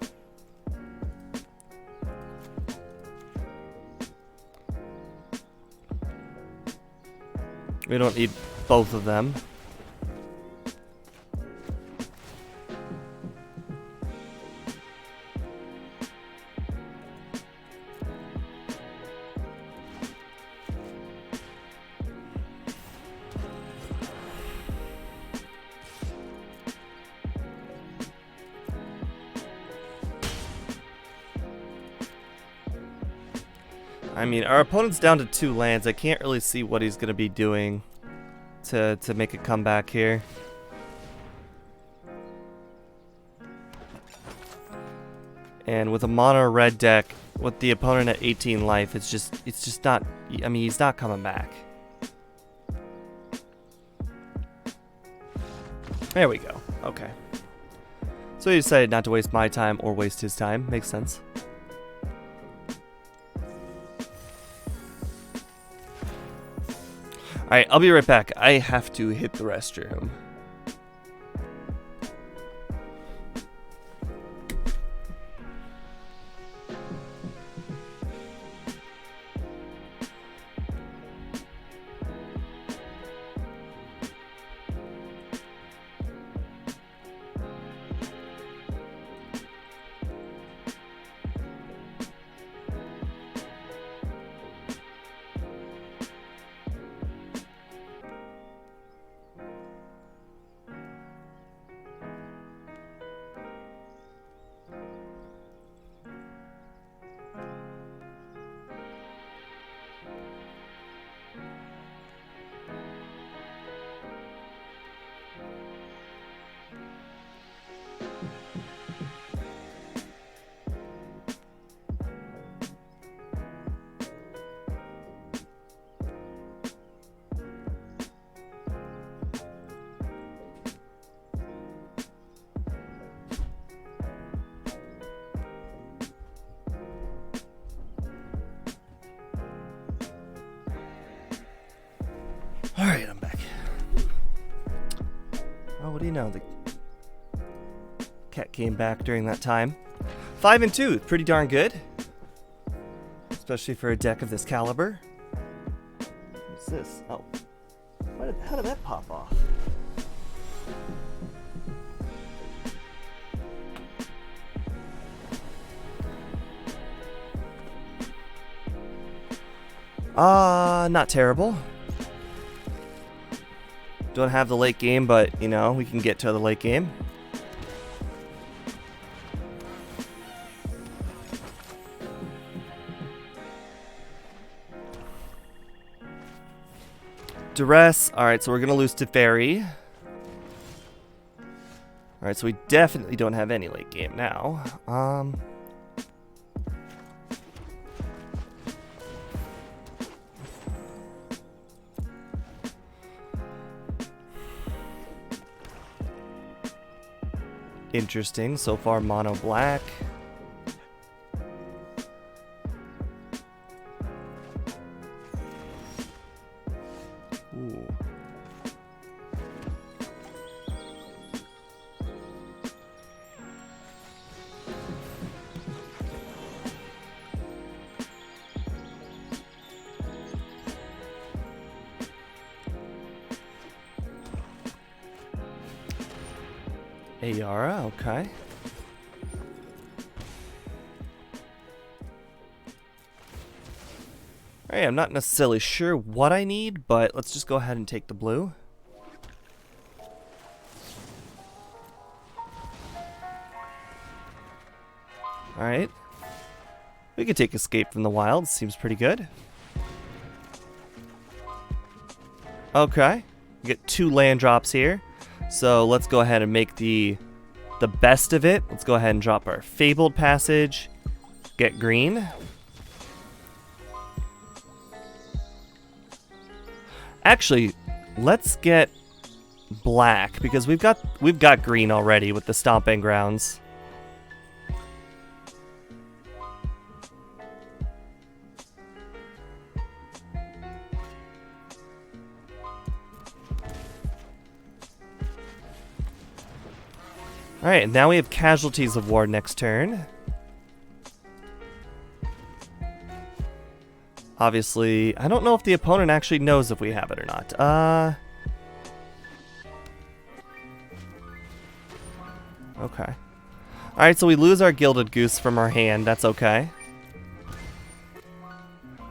We don't need both of them. I mean, our opponent's down to 2 lands. I can't really see what he's going to be doing to make a comeback here. And with a mono red deck, with the opponent at 18 life, it's just not, I mean, he's not coming back. There we go. Okay. So he decided not to waste my time or waste his time. Makes sense. Alright, I'll be right back. I have to hit the restroom. Alright, I'm back. Oh, what do you know? The cat came back during that time. 5 and 2, pretty darn good. Especially for a deck of this caliber. What's this? Oh. How did that pop off? Not terrible. Don't have the late game, but, you know, we can get to the late game. Duress. Alright, so we're going to lose to Fairy. Alright, so we definitely don't have any late game now. Interesting. So far, mono black. Ooh. Ayara, okay. Alright, I'm not necessarily sure what I need, but let's just go ahead and take the blue. Alright. We could take Escape from the Wild, seems pretty good. Okay. We get 2 land drops here. So let's go ahead and make the best of it. Let's go ahead and drop our Fabled Passage. Get green. Actually, let's get black because we've got green already with the Stomping Grounds. Alright, now we have Casualties of War next turn. Obviously, I don't know if the opponent actually knows if we have it or not. Okay. Alright, so we lose our Gilded Goose from our hand. That's okay.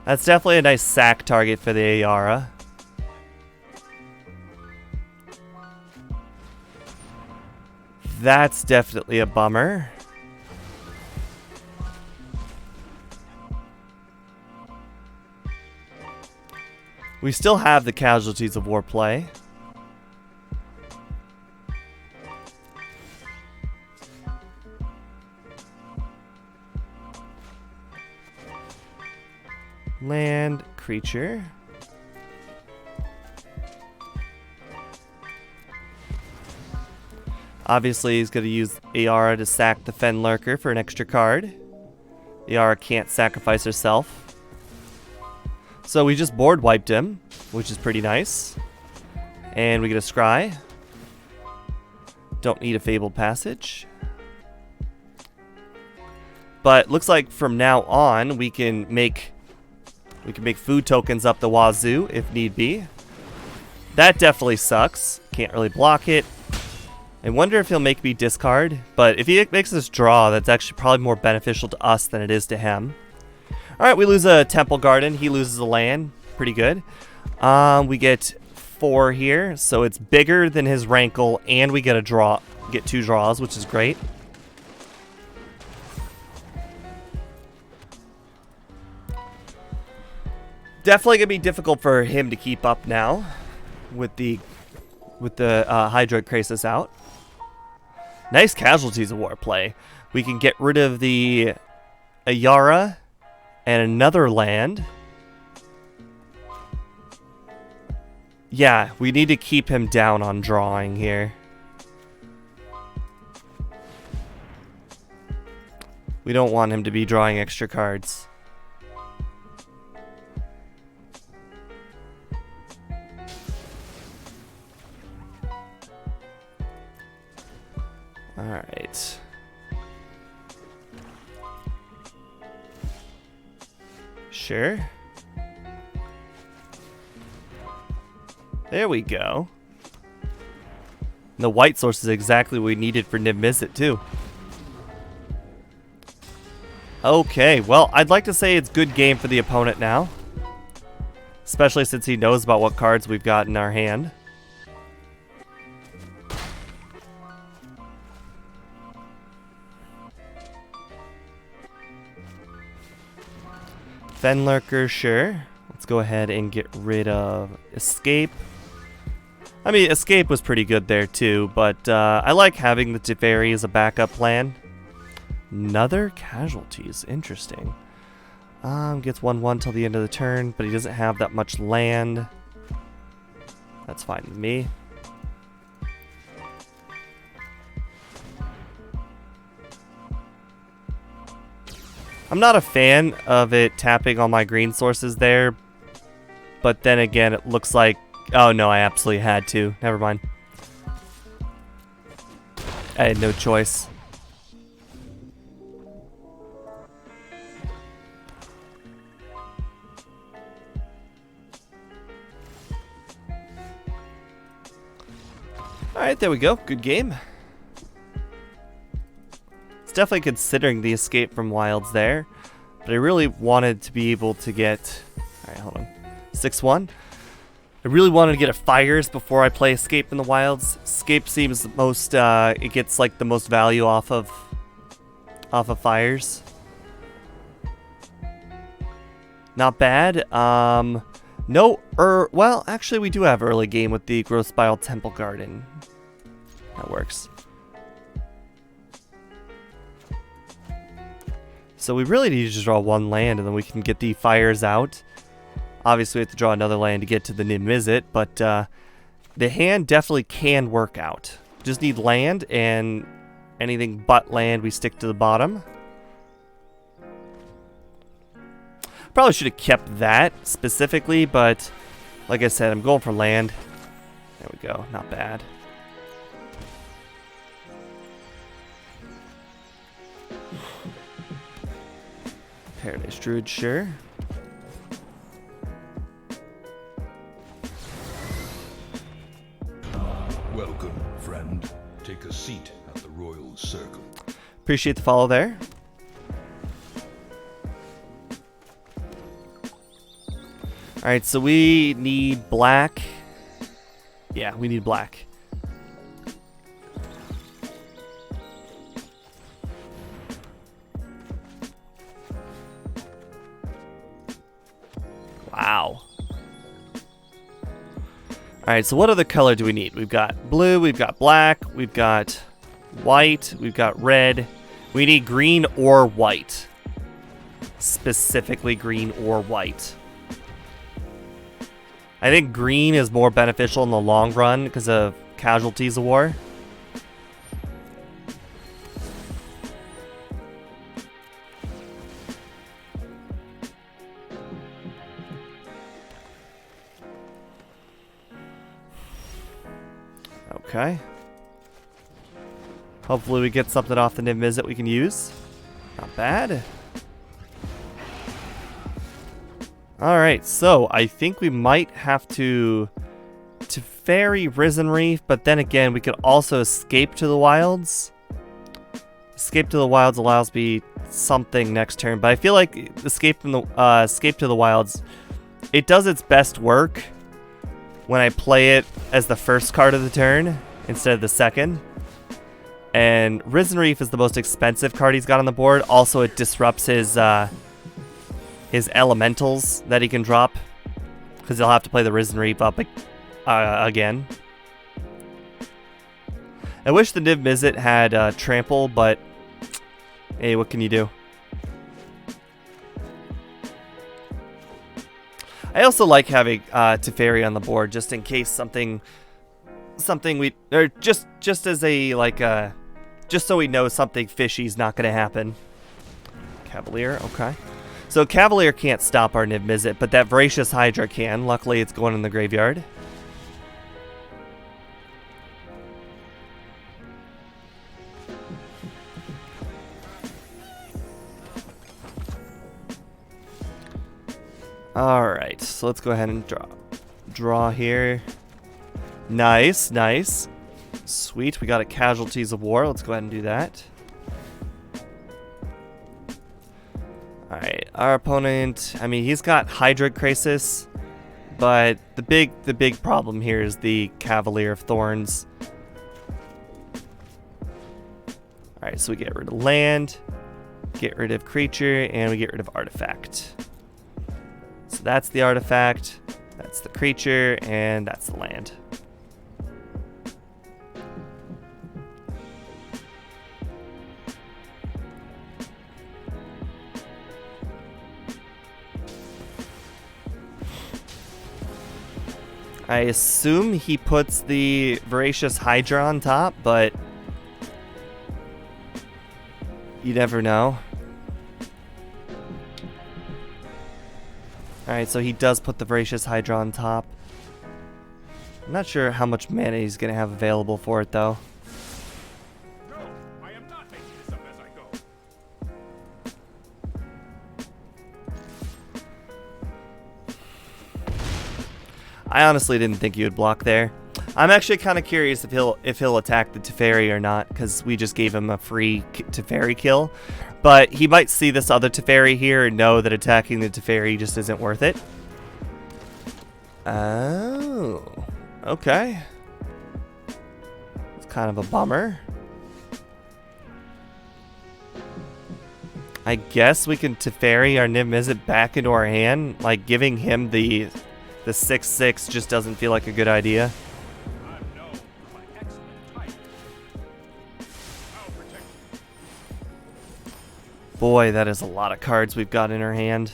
That's definitely a nice sack target for the Ayara. That's definitely a bummer. We still have the Casualties of War play. Land, creature. Obviously, he's going to use Iara to sack the Fen Lurker for an extra card. Iara can't sacrifice herself. So we just board wiped him, which is pretty nice. And we get a Scry. Don't need a Fabled Passage. But looks like from now on we can make food tokens up the wazoo if need be. That definitely sucks. Can't really block it. I wonder if he'll make me discard, but if he makes us draw, that's actually probably more beneficial to us than it is to him. Alright, we lose a Temple Garden. He loses a land. Pretty good. We get 4 here, so it's bigger than his Rankle, and we get a draw. Get 2 draws, which is great. Definitely gonna be difficult for him to keep up now with the Hydroid Krasis out. Nice Casualties of War play. We can get rid of the Iara and another land. Yeah, we need to keep him down on drawing here. We don't want him to be drawing extra cards. Alright. Sure. There we go. And the white source is exactly what we needed for Niv Mizzet too. Okay, well, I'd like to say it's good game for the opponent now. Especially since he knows about what cards we've got in our hand. Fen Lurker, sure. Let's go ahead and get rid of Escape. I mean, Escape was pretty good there too, but I like having the Teferi as a backup plan. Another Casualties, interesting. Gets 1/1 till the end of the turn, but he doesn't have that much land. That's fine with me. I'm not a fan of it tapping on my green sources there, but then again, it looks like... Oh no, I absolutely had to. Never mind. I had no choice. Alright, there we go. Good game. Definitely considering the escape from wilds there, but I really wanted to be able to get... Alright, hold on. 6-1. I really wanted to get a fires before I play escape in the wilds. Escape seems the most, it gets like the most value off of fires. Not bad. No, well, actually we do have early game with the Growth Spiral Temple Garden. That works. So we really need to just draw 1 land and then we can get the fires out. Obviously we have to draw another land to get to the Niv Mizzet, but the hand definitely can work out. Just need land, and anything but land we stick to the bottom. Probably should have kept that specifically, but like I said, I'm going for land. There we go, not bad. Paradise Druid, sure. Welcome, friend. Take a seat at the Royal Circle. Appreciate the follow there. Alright, so we need black. Yeah, we need black. Wow. Alright, so what other color do we need? We've got blue, we've got black, we've got white, we've got red. We need green or white. Specifically green or white. I think green is more beneficial in the long run because of casualties of war. Okay. Hopefully we get something off the Niv Mizzet we can use. Not bad. Alright, so I think we might have to ferry Risen Reef, but then again, we could also escape to the wilds. Escape to the wilds allows me something next turn, but I feel like escape to the wilds, it does its best work when I play it as the first card of the turn instead of the second. And Risen Reef is the most expensive card he's got on the board. Also, it disrupts his elementals that he can drop, because he'll have to play the Risen Reef up again. I wish the Niv Mizzet had Trample, but hey, what can you do? I also like having Teferi on the board just in case something we, or just as a just so we know something fishy's not gonna happen. Cavalier, okay. So Cavalier can't stop our Niv Mizzet, but that Voracious Hydra can. Luckily, it's going in the graveyard. Alright, so let's go ahead and draw here. Nice, nice. Sweet, we got a Casualties of War. Let's go ahead and do that. Alright, our opponent, I mean, he's got Hydra Crisis, but the big problem here is the Cavalier of Thorns. Alright, so we get rid of land, get rid of creature, and we get rid of artifact. So that's the artifact, that's the creature, and that's the land. I assume he puts the Voracious Hydra on top, but you never know. Alright, so he does put the Voracious Hydra on top. I'm not sure how much mana he's going to have available for it, though. No, I am not making this up as I go. I honestly didn't think you would block there. I'm actually kind of curious if he'll attack the Teferi or not, because we just gave him a free Teferi kill. But he might see this other Teferi here and know that attacking the Teferi just isn't worth it. Oh, okay. It's kind of a bummer. I guess we can Teferi our Niv Mizzet back into our hand. Like, giving him the 6/6 just doesn't feel like a good idea. I'm known for my excellent type. I'll protect you. Boy, that is a lot of cards we've got in our hand.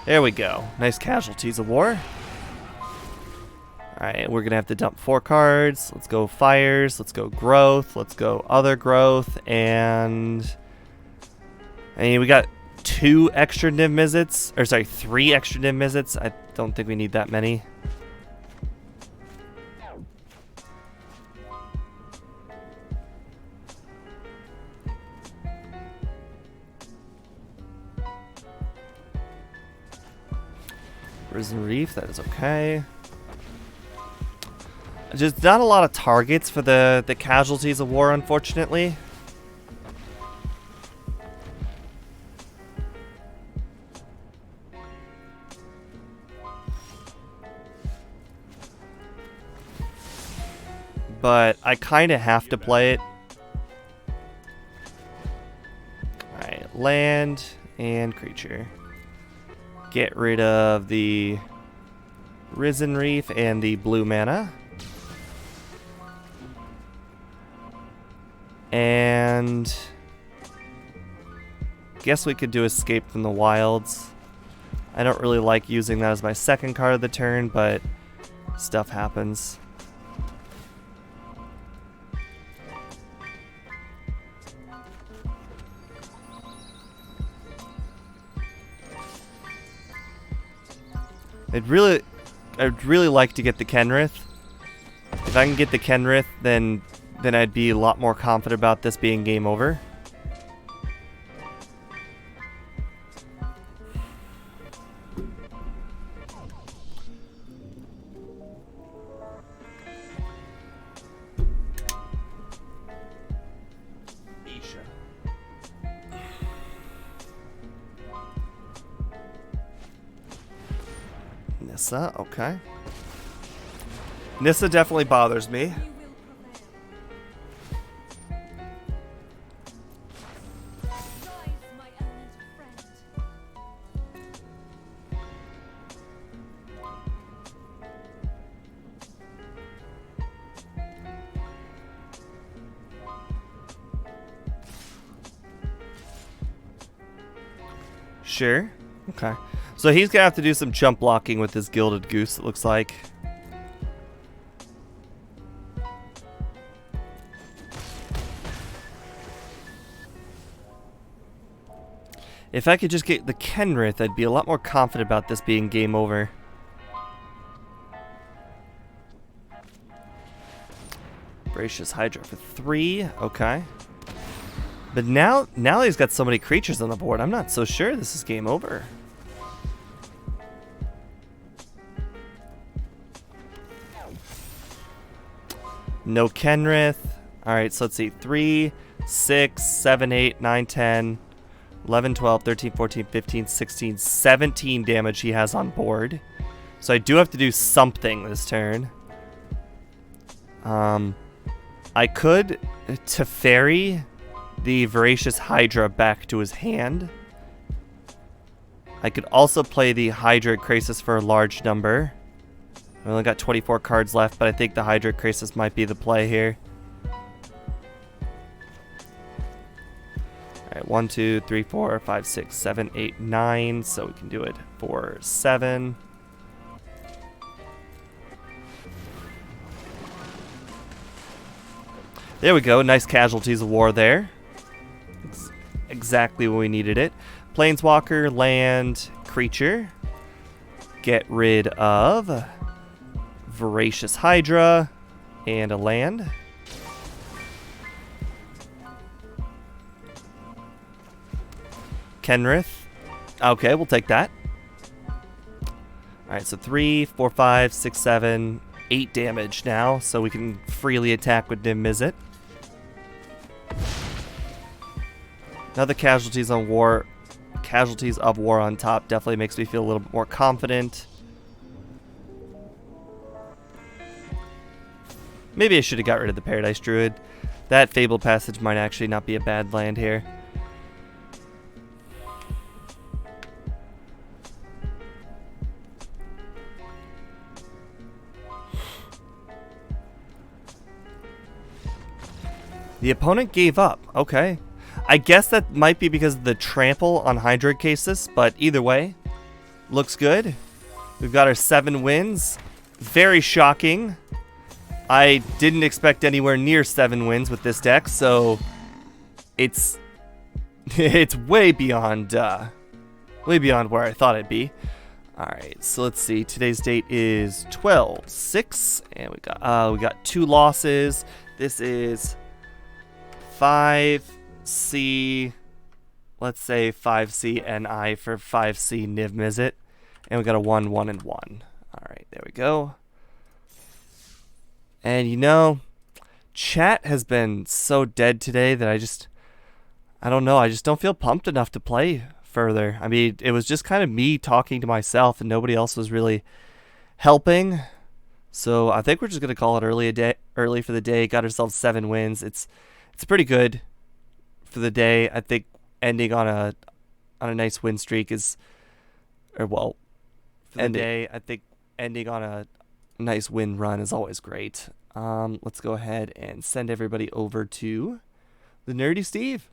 There we go. Nice Casualties of War. Alright, we're going to have to dump 4 cards. Let's go Fires. Let's go Growth. Let's go Other Growth. And I mean, we got 2 extra Niv Mizzets. Or sorry, 3 extra Niv Mizzets. I don't think we need that many. Risen Reef, that is okay. Just not a lot of targets for the Casualties of War, unfortunately. But I kind of have to play it. land and creature. Get rid of the Risen Reef and the blue mana. And guess we could do Escape from the Wilds. I don't really like using that as my second card of the turn, but stuff happens. I'd really like to get the Kenrith. If I can get the Kenrith, then I'd be a lot more confident about this being game over. Nissa, okay. Nissa definitely bothers me. Sure. Okay. So he's gonna have to do some jump blocking with his Gilded Goose, it looks like. If I could just get the Kenrith, I'd be a lot more confident about this being game over. Voracious Hydra for 3, okay. But now he's got so many creatures on the board, I'm not so sure this is game over. No Kenrith. Alright, so let's see. 3, 6, 7, 8, 9, 10, 11, 12, 13, 14, 15, 16, 17 damage he has on board. So I do have to do something this turn. I could Teferi the Voracious Hydra back to his hand. I could also play the Hydra Krasis for a large number. I only got 24 cards left, but I think the Hydra Krasis might be the play here. Alright, 1, 2, 3, 4, 5, 6, 7, 8, 9. So we can do it for 7. There we go. Nice Casualties of War there. Exactly when we needed it. Planeswalker, land, creature. Get rid of Voracious Hydra and a land. Kenrith. Okay, we'll take that. Alright, so 3, 4, 5, 6, 7, 8 damage now, so we can freely attack with Niv Mizzet. Now the Casualties of War on top definitely makes me feel a little bit more confident. Maybe I should have got rid of the Paradise Druid. That Fabled Passage might actually not be a bad land here. The opponent gave up. Okay. I guess that might be because of the trample on Hydra Cases, but either way, looks good. We've got our 7 wins. Very shocking. I didn't expect anywhere near 7 wins with this deck, so it's way beyond where I thought it'd be. All right, so let's see. Today's date is 12/6, and we got 2 losses. This is 5C, let's say 5C NI for 5C Niv Mizzet, and we got a 1, 1, and 1. All right, there we go. And you know, chat has been so dead today that I don't know, I just don't feel pumped enough to play further. I mean, it was just kind of me talking to myself and nobody else was really helping. So I think we're just going to call it early for the day. Got ourselves 7 wins. It's pretty good for the day. I think ending on a nice win streak is, or well, for the day, I think ending on a nice win run is always great. Let's go ahead and send everybody over to the Nerdy Steve.